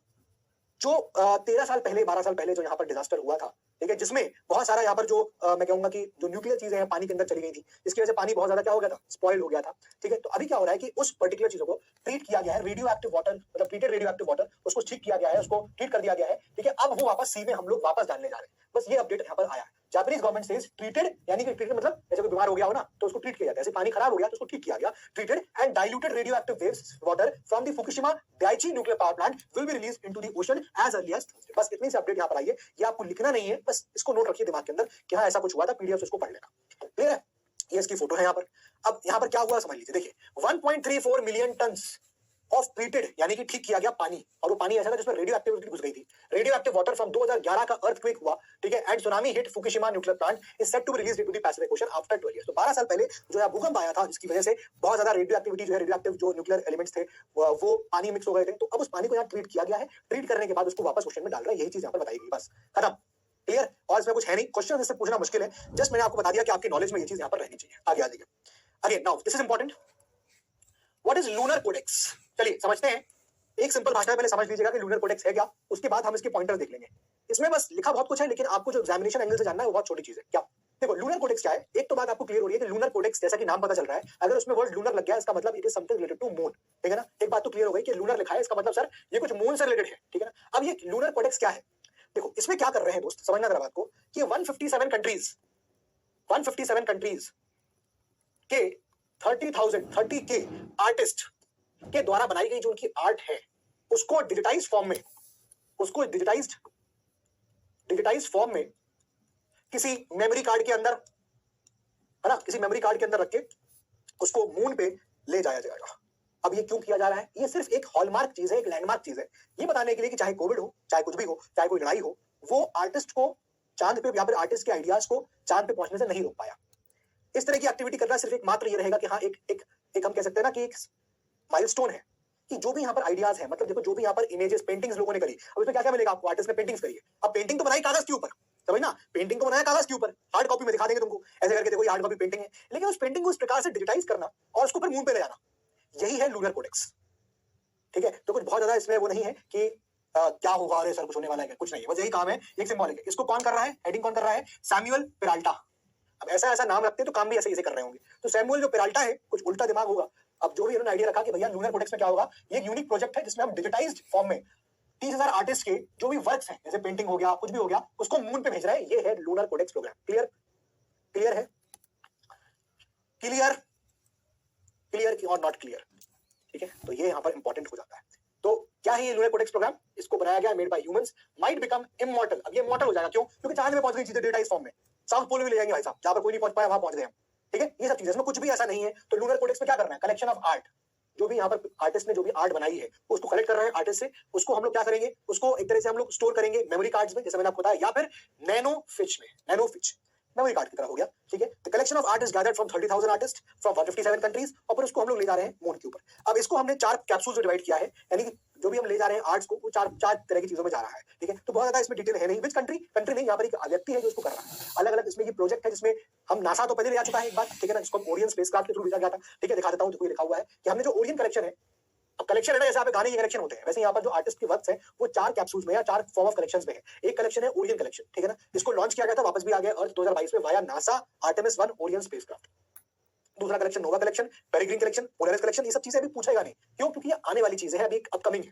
जो 13 साल पहले 12 साल पहले जो यहाँ पर डिजास्टर हुआ था, ठीक है, जिसमें बहुत सारा यहाँ पर जो मैं कहूंगा कि जो न्यूक्लियर चीजें हैं पानी के अंदर चली गई थी, इसकी वजह से पानी बहुत ज्यादा क्या हो गया था, स्पॉइल हो गया था, ठीक है। तो अभी क्या हो रहा है कि उस पर्टिकुलर चीजों को ट्रीट किया गया है, रेडियो एक्टिव वाटर मतलब ट्रीटेड रेडियो एक्टिव वाटर, उसको ठीक किया गया है, उसको ट्रीट कर दिया गया है, ठीक है। अब वो वापस सी में हम लोग वापस डालने जा रहे हैं, बस ये अपडेट यहाँ पर आया है। जापानीज गवर्नमेंट सेज ट्रीटेड, यानी कि ट्रीटेड मतलब जैसे कोई बीमार हो गया हो ना तो उसको ट्रीट किया जाता है, जैसे पानी खराब हो गया तो उसको ठीक किया गया, treated and diluted radioactive waves water from the Fukushima Daiichi nuclear power plant will be released into the ocean as early as Thursday. बस इतनी सी अपडेट यहाँ पर आई है, ये आपको लिखना नहीं है, बस इसको नोट रखिए दिमाग के अंदर कि हाँ ऐसा कुछ हुआ था, पीडीएफ से इसको पढ़ लेना, क्लियर है। ये इसकी फोटो है यहाँ पर। अब यहाँ पर क्या हुआ समझ लीजिए, देखिए 1.34 मिलियन टन्स ऑफ ट्रीटेड यानी कि ठीक किया गया पानी, और वो पानी ऐसा था जिसमें रेडियो एक्टिविटी घुस गई थी। रेडियो एक्टिव वाटर फ्रॉम 2011 का अर्थक्वेक हुआ, ठीक है, and tsunami hit Fukushima nuclear plant is set to be released into the Pacific ocean after 12 years. तो 12 साल पहले जो है भूकंप आया था, जिसकी वजह से बहुत ज्यादा रेडियो एक्टिविटी जो है, रेडियो एक्टिव जो न्यूक्लियर एलिमेंट्स थे वो पानी मिक्स हो गए थे। तो अब उस पानी को यहाँ ट्रीट किया गया है, ट्रीट करने के बाद उसको वापस ओशन में डाल रहा है, यही चीज यहाँ पर बताई गई, बस खत्म, क्लियर। और इसमें कुछ है नहीं, क्वेश्चन इससे पूछना मुश्किल है, जस्ट मैंने आपको बता दिया कि आपकी नॉलेज में ये चीज यहाँ पर रहनी चाहिए। आगे आ जाइए। Again now this is important, what is lunar codex. चलिए समझते हैं, एक सिंपल भाषा में पहले समझ लीजिएगा कि लूनर कोडेक्स है क्या, उसके बाद हम इसके पॉइंटर देख लेंगे। इसमें बस लिखा बहुत कुछ है, लेकिन आपको जो एग्जामिनेशन एंगल से जानना है वो बहुत छोटी चीज है। क्या देखो, लूनर कोडेक्स क्या है, एक तो बात आपको क्लियर हो रही है कि लूनर कोडेक्स जैसा कि नाम पता चल रहा है, अगर उसमें वर्ड लूनर लग गया इसका मतलब it is something related to moon, ठीक है ना। एक बात तो क्लियर हो गई कि लूनर लिखा है, इसका मतलब सर ये कुछ मून से रिलेटेड है, ठीक है ना। अब ये लूनर कोडेक्स क्या है, देखो इसमें क्या कर रहे हैं दोस्त, समझना जरा बात को, कि 157 कंट्रीज के 30 के आर्टिस्ट के द्वारा बनाई गई जो उनकी आर्ट है, उसको डिजिटाइज्ड फॉर्म में किसी मेमोरी कार्ड के अंदर, है ना, किसी मेमोरी कार्ड के अंदर रख के उसको मून पे ले जाया जाएगा। अब ये क्यों किया जा रहा है, ये सिर्फ एक हॉलमार्क चीज है, एक लैंडमार्क चीज है, ये बताने के लिए कि चाहे कोविड हो, चाहे कुछ भी हो, चाहे कोई लड़ाई हो, वो आर्टिस्ट को चांद पे या फिर आर्टिस्ट के आइडियाज को चांद पे पहुंचने से नहीं रोक पाया। इस तरह की एक्टिविटी करना सिर्फ एक मात्र ये रहेगा कि हाँ एक हम कह सकते हैं ना कि एक माइलस्टोन है, कि जो भी यहाँ पर आइडियाज है, मतलब देखो जो भी यहाँ पर इमेजेस पेंटिंग्स लोगों ने करी, अब इसमें क्या क्या मिलेगा आपको, आर्टिस्ट ने पेंटिंग्स करी है, अब पेंटिंग तो बनाई कागज के ऊपर, समझ ना, पेंटिंग तो बनाया कागज के ऊपर, हार्ड कॉपी में दिखा देंगे तुमको, ऐसे करके देखो ये हार्ड कॉपी पेंटिंग है, लेकिन उस पेंटिंग को इस प्रकार से डिजिटाइज करना और उसको फिर मून पे ले जाना, यही है लूनर कोडेक्स, ठीक है। तो कुछ बहुत ज्यादा इसमें वो नहीं है कि क्या होगा, अरे सर कुछ होने वाला है, कुछ नहीं है, बस यही काम है, एक सिंबॉलिक है। इसको कौन कर रहा है, हेडिंग कौन कर रहा है, सैमुअल पेराल्टा। अब ऐसा नाम रखते हैं तो काम भी ऐसे कर रहे होंगे। तो सैमुअल जो पेराल्टा है, कुछ उल्टा दिमाग होगा, अब जो भी इन्होंने आइडिया रखा कि भैया लूनर कोडेक्स में क्या होगा, ये एक यूनिक प्रोजेक्ट है जिसमें हम डिजिटाइज्ड फॉर्म में 30,000 आर्टिस्ट के जो भी वर्क्स हैं, जैसे पेंटिंग हो गया, कुछ भी हो गया, उसको मून पे भेज रहे हैं, ये है लूनर कोडेक्स प्रोग्राम। क्लियर है, क्लियर की और नॉट क्लियर, ठीक है। तो ये यहाँ पर इंपॉर्टेंट हो जाता है। तो क्या है ये लूनर कोडेक्स प्रोग्राम, इसको बनाया गया, made by humans, might become immortal. अब ये इमॉर्टल हो जाएगा, क्यों, क्योंकि चांद में पहुंच गई चीजें डिजिटाइज फॉर्म में, साउथ पोल में ले जाएंगे भाई साहब, जहां पर कोई नहीं पहुंच पाया वहां पहुंच गए हम, ठीक है। ये सब चीजें, इसमें कुछ भी ऐसा नहीं है। तो लूनर कोडेक्स में क्या करना है, कलेक्शन ऑफ आर्ट, जो भी यहाँ पर आर्टिस्ट ने जो भी आर्ट बनाई है उसको कलेक्ट कर रहे हैं आर्टिस्ट से, उसको हम लोग क्या करेंगे, उसको एक तरह से हम लोग स्टोर करेंगे मेमोरी कार्ड्स में, जैसे मैंने आपको बताया, या फिर नैनोफिच मेमोरी कार्ड की तरह हो गया, ठीक है। The collection of art is gathered from 30,000 artist from 157 countries, और फिर उसको हम लोग ले जा रहे हैं मून के ऊपर। अब इसको हमने 4 कैप्सूल्स में डिवाइड किया है, यानी कि जो भी हम ले जा रहे हैं आर्ट्स को, वो चार तरह की चीजों में जा रहा है, ठीक है। तो बहुत ज्यादा इसमें डिटेल है नहीं, विच कंट्री नहीं, यहाँ पर एक व्यक्ति है जो इसको कर रहा है, अलग अलग इसमें ये प्रोजेक्ट है, जिसमें हम नासा तो पहले ले आ चुका है एक बार, ठीक है ना, जिसको ओरियन स्पेसक्राफ्ट के थ्रू भेजा गया था, ठीक है। दिखा देता हूँ, तो लिखा हुआ है कि हमने जो ओरियन कलेक्शन है, अब कलेक्शन है ना, जैसे यहाँ पे गाने के कलेक्शन होते हैं, वैसे यहाँ पर जो आर्टिस्ट के वर्क्स हैं वो 4 कैप्सूल्स में या 4 फॉर्म ऑफ कलेक्शंस में है। एक कलेक्शन है ओरियन कलेक्शन, ठीक है ना, इसको लॉन्च किया गया था, वापस भी आ गया अर्थ 2022 में via NASA Artemis 1 Orion spacecraft. दूसरा कलेक्शन नोवा collection, peregrine collection, Polaris collection, ये सब चीजें अभी पूछेगा नहीं, क्यों, क्योंकि ये आने वाली चीजें हैं, अभी अपकमिंग है,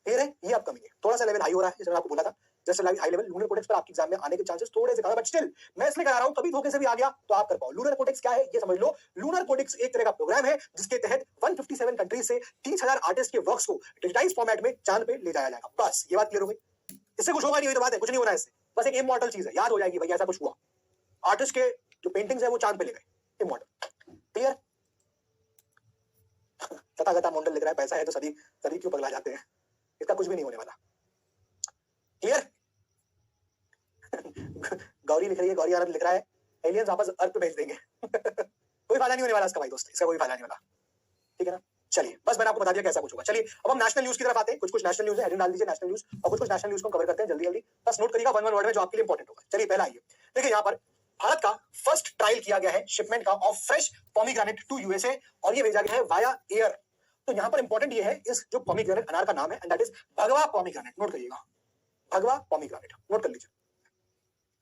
क्लियर है, ये अपकमिंग है। थोड़ा सा लेवल हाई हो रहा है, जैसे मैंने आपको बोला था, जैसे हाई लेवल लूनर कोडेक्स पर आपके एग्जाम में आने के चांसेस थोड़े से कम है, बट स्टिल मैं इसलिए करा रहा हूं, कभी धोखे से भी आ गया तो आप कर पाओ। लूनर कोडेक्स क्या है ये समझ लो। लूनर कोडेक्स एक तरह का प्रोग्राम है जिसके तहत 157 कंट्रीज से 30,000 आर्टिस्ट के वर्क्स को डिजिटाइज फॉर्मेट में चांद पे ले जाया जाएगा। बस ये बात क्लियर हो गई, इससे कुछ होगा नहीं, तो बात है, कुछ नहीं होना इससे, बस एक इमॉर्टल चीज है, याद हो जाएगी भैया ऐसा कुछ हुआ, आर्टिस्ट के जो पेंटिंग्स है वो चांद पे ले गए, इमॉर्टल, क्लियर। तथागता मंडल लिख रहा है पैसा है तो सदी क्यों पगला जाते हैं, इसका कुछ भी नहीं होने वाला, क्लियर। गौरी लिख रही है, गौरी आनंद लिख रहा है, एलियंस वापस अर्थ पे भेज देंगे। कोई फायदा नहीं होने वाला इसका भाई दोस्त, इसका कोई फायदा नहीं वाला, ठीक है ना। चलिए बस मैंने आपको बता दिया कैसा कुछ होगा। चलिए अब हम नेशनल न्यूज की तरफ आते हैं। कुछ नेशनल न्यूज है, हेडिंग डाल दीजिए नेशनल न्यूज, और कुछ नेशनल न्यूज को कवर करते हैं जल्दी, बस नोट करिएगा वन वर्ड में जो आपके लिए इंपॉर्टेंट होगा। चलिए पहला आइए, देखिए यहाँ पर भारत का फर्स्ट ट्रायल किया गया है शिपमेंट का of fresh pomegranate to USA, और ये भेजा गया है वाया एयर। तो यहाँ पर इंपॉर्टेंट ये है, इस जो पोमीग्रेनेट अनार का नाम है, एंड दैट इज भगवा पोमीग्रेनेट, नोट करिएगा, भगवा पोमीग्रेनेट, नोट कर लीजिए।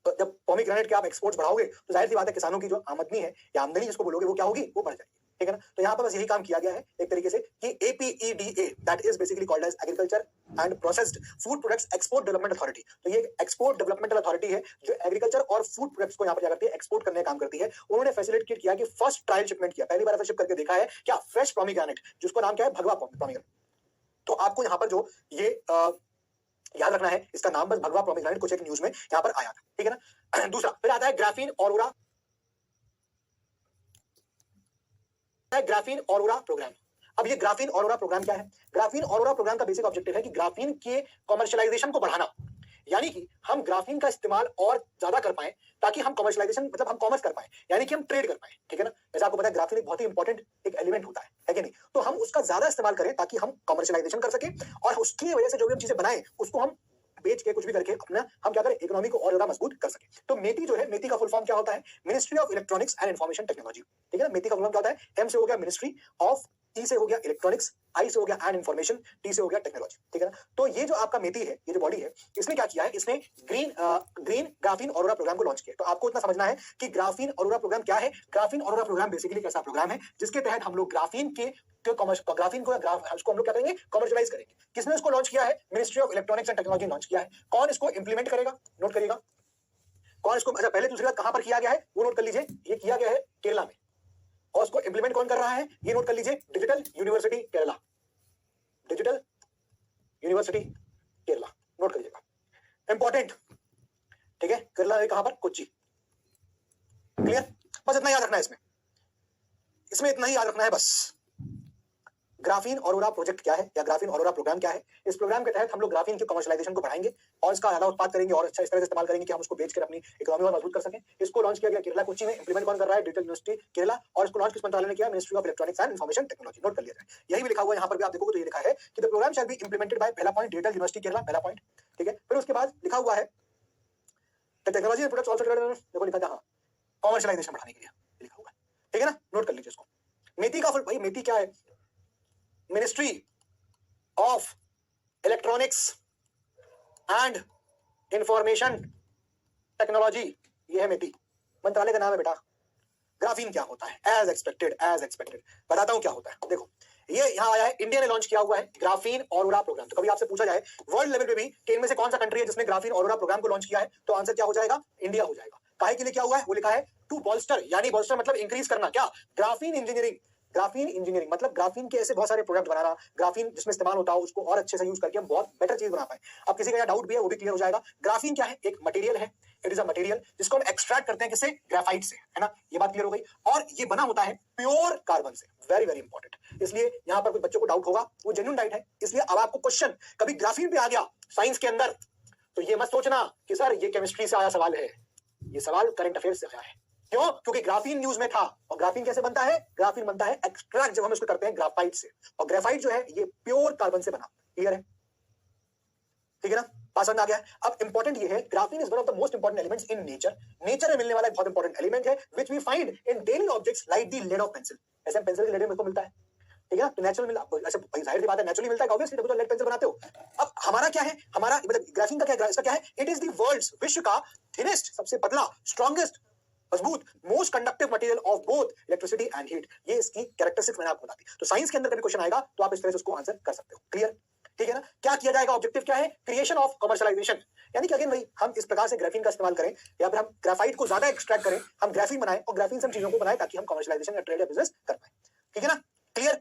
तो जब पोमीग्रेनेट के आप एक्सपोर्ट्स बढ़ाओगे तो जाहिर सी बात है किसानों की जो आमदनी है या आमदनी जिसको बोलोगे वो क्या होगी, वो बढ़ जाएगी, ठीक है ना। तो यहाँ पर बस यही काम किया गया है एक तरीके से कि APEDA that is basically called as agriculture and processed food products export development authority. तो ये एक्सपोर्ट डेवलपमेंटल अथॉरिटी है जो एग्रीकल्चर और फूड प्रोडक्ट्स को यहाँ पर क्या करती है, एक्सपोर्ट करने का काम करती है। उन्होंने फैसिलिटेट किया कि फर्स्ट ट्रायल शिपमेंट किया, पहली बार ऐसा शिप करके देखा है क्या, फ्रेश पोमीग्रेनेट, जिसको नाम क्या है, भगवा पोमीग्रेनेट। तो आपको यहाँ पर जो ये याद रखना है, इसका नाम बस भगवा पोमीग्रेनेट कुछ एक न्यूज में यहाँ पर आया था, ठीक है ना। दूसरा फिर आता है ग्राफीन ऑरोरा प्रोग्राम। अब ये ग्राफीन ऑरोरा प्रोग्राम क्या है? ग्राफीन ऑरोरा प्रोग्राम का बेसिक ऑब्जेक्टिव है कि ग्राफीन के कमर्शियलाइजेशन को बढ़ाना, यानी कि हम ग्राफीन का इस्तेमाल और ज्यादा कर पाए ताकि हम कमर्शियलाइजेशन मतलब हम कॉमर्स कर पाए, यानी कि हम ट्रेड कर पाए, ठीक है ना। जैसे आपको पता है ग्राफीन एक बहुत ही इंपॉर्टेंट एक एलिमेंट होता है कि नहीं, तो हम उसका ज्यादा इस्तेमाल करें ताकि हम कमर्शियलाइजेशन कर सके और उसकी वजह से जो भी हम चीजें बनाए उसको हम बेच के कुछ भी करके अपना हम क्या करें, इकोनॉमी को और ज्यादा मजबूत कर सके। तो मेटी जो है, मेटी का फुल फॉर्म क्या होता है? Ministry of electronics and information technology, ठीक है ना। मेटी का फुल फॉर्म क्या होता है? एम से हो गया मिनिस्ट्री ऑफ, ई से हो गया इलेक्ट्रॉनिक्स, आई से हो गया एंड इन्फॉर्मेशन, टी से हो गया टेक्नोलॉजी, ठीक है ना। तो ये जो आपका मेटी है, ये जो बॉडी है, इसने क्या किया है? इसने ग्रीन ग्राफीन ऑरोरा प्रोग्राम को लॉन्च किया। तो आपको इतना समझना है कि ग्राफीन ऑरोरा प्रोग्राम क्या है। ग्राफीन ऑरोरा प्रोग्राम बेसिकली कैसा प्रोग्राम है जिसके तहत हम लोग ग्राफीन के ग्राफीन को उसको हम लोग क्या करेंगे? कमर्शियलाइज करेंगे। किसने इसको लॉन्च किया है? Ministry of electronics and technology launch किया है। कौन इसको इंप्लीमेंट करेगा? नोट करिएगा कौन इसको, अच्छा पहले दूसरी बात कहां पर किया गया है वो नोट कर लीजिए। ये किया गया है केरला में, और उसको इंप्लीमेंट कौन कर रहा है ये नोट कर लीजिए, digital university Kerala, digital university Kerala, note करिएगा, इंपॉर्टेंट, ठीक है। केरला में कहां पर? कोच्चि, क्लियर। बस इतना याद रखना है, इसमें इतना ही याद रखना है बस। ग्राफीन ऑरोरा प्रोजेक्ट क्या है या ग्राफीन ऑरोरा प्रोग्राम क्या है? इस प्रोग्राम के तहत हम लोग ग्राफीन की कमर्शियलाइजेशन को बढ़ाएंगे और इसका ज्यादा उत्पाद करेंगे और अच्छा इस तरह से इस्तेमाल करेंगे कि हम उसको बेचकर अपनी इकोनॉमी और मजबूत कर सकें। इसको लॉन्च किया गया केरला कोच्चि में। इंप्लीमेंट कौन कर रहा है? Digital university Kerala. और इसको लॉन्च किस मंत्रालय ने किया? Ministry of electronics and information technology, note कर लिया जाए। यही भी लिखा हुआ है यहाँ पर भी, आप देखोगे तो ये लिखा है कि the program shall be implemented by, पहला पॉइंट डिजिटल यूनिवर्सिटी केरला, पहला पॉइंट, ठीक है। फिर उसके बाद लिखा हुआ है टेक्नोलॉजी प्रोडक्ट्स आल्सो, देखो लिखा था कमर्शियलाइजेशन बढ़ाने के लिए लिखा हुआ है, ठीक है ना। नोट कर लीजिए इसको। मेटी का फुल, भाई मेटी क्या है? Ministry of electronics and information technology, ये है मेटी, मंत्रालय का नाम है बेटा। ग्राफीन क्या होता है? एज एक्सपेक्टेड बताता हूं क्या होता है। देखो ये यहाँ आया है, इंडिया ने लॉन्च किया हुआ है ग्राफीन ऑरोरा प्रोग्राम। तो कभी आपसे पूछा जाए वर्ल्ड लेवल पे भी कि इनमें से कौन सा कंट्री है जिसने ग्राफीन ऑरोरा प्रोग्राम को लॉन्च किया है, तो आंसर क्या हो जाएगा? इंडिया हो जाएगा। काहे के लिए क्या हुआ है? वो लिखा है टू बॉल्स्टर, यानी बॉल्स्टर मतलब इंक्रीज करना, क्या? Graphene engineering. ग्राफीन इंजीनियरिंग मतलब ग्राफीन के ऐसे बहुत सारे प्रोडक्ट बनाना, ग्राफीन जिसमें इस्तेमाल होता हो उसको और अच्छे से यूज करके हम बहुत बेटर चीज बना पाए। अब किसी का डाउट भी है वो भी क्लियर हो जाएगा। ग्राफीन क्या है? एक मटेरियल है, इट इज अ मटेरियल जिसको हम एक्सट्रैक्ट करते हैं, किससे? ग्रेफाइट से, है ना। ये बात क्लियर हो गई। और ये बना होता है प्योर कार्बन से, वेरी वेरी इंपॉर्टेंट। इसलिए यहाँ पर कुछ बच्चों को डाउट होगा, वो जेन्युइन डाउट है। इसलिए अब आपको क्वेश्चन कभी ग्राफीन पे आ गया साइंस के अंदर, तो ये मत सोचना कि सर ये केमिस्ट्री से आया सवाल है, ये सवाल करंट अफेयर से आया है। क्यों? क्योंकि ग्राफीन न्यूज में था। और ग्राफीन कैसे बनता है? ग्राफीन बनता है एक्सट्रैक्ट जब हम इसको करते हैं ग्राफाइट से, और ग्रेफाइट जो है ये प्योर कार्बन से बना। क्लियर है? ठीक है ना, पास आ गया। अब इंपॉर्टेंट ये है, graphene is one of the most important elements in nature. Nature में मिलने वाला एक बहुत इंपॉर्टेंट एलिमेंट है which we find in daily objects like the lead of pencil. ऐसे पेंसिल के लेड में मिलता है, ठीक है ना। तो नेचुरल मिला, ऐसे जाहिर सी बात है नेचुरली मिलता है, ऑब्वियसली जब लेड पेंसिल बनाते हो। अब हमारा क्या है? हमारा मतलब ग्राफीन का क्या, इसका क्या है? इट इज द वर्ल्ड्स, विश्व का थिनेस्ट, सबसे पतला, स्ट्रॉन्गेस्ट, मजबूत, most conductive material of both electricity and heat. ये इसकी कैरेक्टरिस्टिक्स मैंने आपको बता दी। तो साइंस के अंदर कभी क्वेश्चन आएगा तो आप इस तरह से उसको आंसर कर सकते हो। क्लियर? ठीक है ना। क्या किया जाएगा? ऑब्जेक्टिव क्या है? क्रिएशन ऑफ कमर्शियलाइजेशन, यानी कि अगेन भाई हम इस प्रकार से ग्राफीन का इस्तेमाल करें या फिर हम ग्राफाइट को ज्यादा एक्सट्रैक्ट करें, हम ग्राफीन बनाएं और ग्राफीन से हम चीजों को बनाएं ताकि हम कमर्शियलाइजेशन या ट्रेड या बिजनेस कर पाए। ठीक है ना। क्लियर?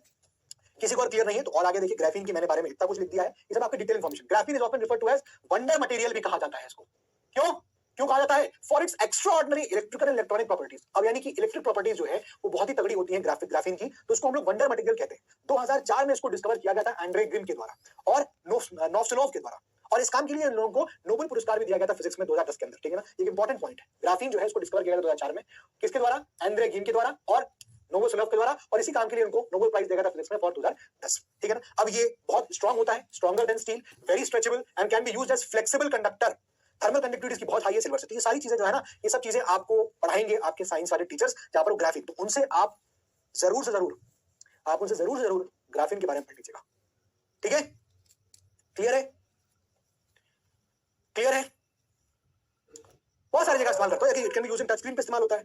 किसी को और क्लियर नहीं है तो और आगे देखिए। ग्राफीन की मैंने बारे में इतना कुछ लिख दिया है, ये सब आपकी detail information. Graphene is often referred to as wonder material भी कहा जाता है इसको। क्यों क्यों कहा जाता है? For its extraordinary electrical and electronic properties. अब यानी कि इलेक्ट्रिक प्रॉपर्टीज जो है वो बहुत ही तगड़ी होती है ग्राफीन की, तो उसको हम लोग वंडर मटेरियल कहते हैं। 2004 में इसको डिस्कवर किया गया था एंड्रे ग्रिम के द्वारा और नोवस्टिनोव के द्वारा, और इस काम के लिए इन लोगों को नोबेल पुरस्कार भी दिया गया था फिजिक्स में 2010 के अंदर। ठीक है ना, ये इंपॉर्टेंट पॉइंट है। ग्राफीन जो है इसको डिस्कवर किया गया 2004 में, किसके द्वारा? एंड्रे ग्रिम के द्वारा और नोवोसोलोव के द्वारा, और इसी काम के लिए उनको नोबेल प्राइज दिया गया था फिजिक्स में फॉर 2010। ठीक है ना। अब ये बहुत स्ट्रांग होता है, stronger than steel, very stretchable and can be used as flexible conductor. Thermal conductivity इसकी बहुत हाई है सिल्वर से। तो ये सारी चीजें जो है ना, ये सब चीजें आपको पढ़ाएंगे आपके साइंस वाले टीचर्स जहां पर ग्राफीन, तो उनसे आप जरूर से जरूर ग्राफीन के बारे में पढ़ लीजिएगा। ठीक है? क्लियर है? क्लियर है? बहुत सारी जगह इस्तेमाल करते हो। It can be used in touch screen पे इस्तेमाल होता है,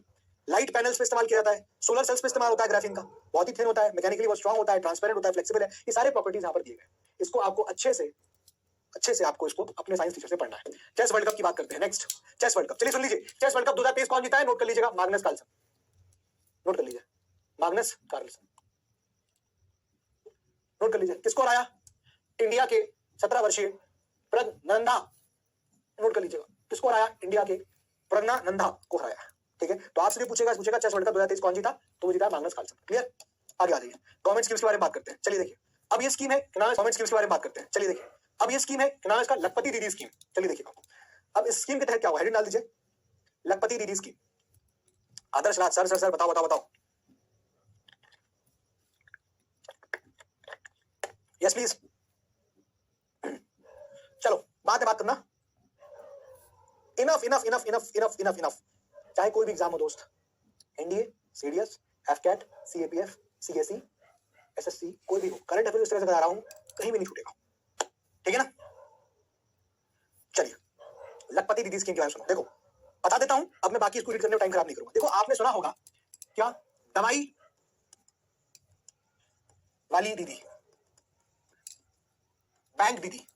लाइट पैनल्स पे इस्तेमाल किया जाता है, सोलर सेल्स पे इस्तेमाल होता है। ग्राफीन का बहुत ही थिन होता है, मैकेनिकली बहुत स्ट्रांग होता है, ट्रांसपेरेंट होता है, फ्लेक्सिबल है। ये सारे प्रॉपर्टीज यहाँ पर दिए गए। इसको आपको अच्छे से आपको इसको अपने साइंस टीचर से पढ़ना है। चेस वर्ल्ड कप की बात करते हैं नेक्स्ट। चेस वर्ल्ड कप, चलिए सुन लीजिए। चेस वर्ल्ड कप 2023 कौन जीता है? नोट कर लीजिएगा, मैग्नस कार्लसन। नोट कर लीजिए, मैग्नस कार्लसन। नोट कर लीजिए। किसको हराया? इंडिया के 17 वर्षीय प्रज्ञानंदा। नोट कर लीजिएगा, किसको हराया? इंडिया के प्रज्ञानंदा को हराया। ठीक है, तो आपसे भी पूछेगा चेस वर्ल्ड कप 2023 कौन जीता, तो वो जीता मैग्नस कार्लसन। क्लियर? आगे आ जाइए, गवर्नमेंट स्कीम्स के बारे में बात करते हैं। चलिए देखिए, अब ये स्कीम है गवर्नमेंट स्कीम्स के बारे में बात करते हैं। चलिए देखिए, अब ये स्कीम है इसका लखपति दीदी स्कीम। चलिए देखिए, अब इस स्कीम के तहत क्या हुआ, हेडिंग डाल दीजिए, लखपति दीदी स्कीम। आदर्श राज सर सर सर बताओ बताओ बताओ। Yes please. चलो बात करना। Enough enough enough enough enough enough enough. चाहे कोई भी एग्जाम हो दोस्त, NDA, CDS, AFCAT, CAPF, CSE, SSC, कोई भी हो, करंट अफेयर इस तरह से करा रहा हूं, कहीं भी नहीं छूटेगा, ठीक है ना। चलिए लखपति दीदी स्कीम के बारे में सुनो, देखो बता देता हूं, अब मैं बाकी इसको रीड करने में टाइम खराब नहीं करूंगा। देखो आपने सुना होगा क्या, दवाई वाली दीदी, बैंक दीदी,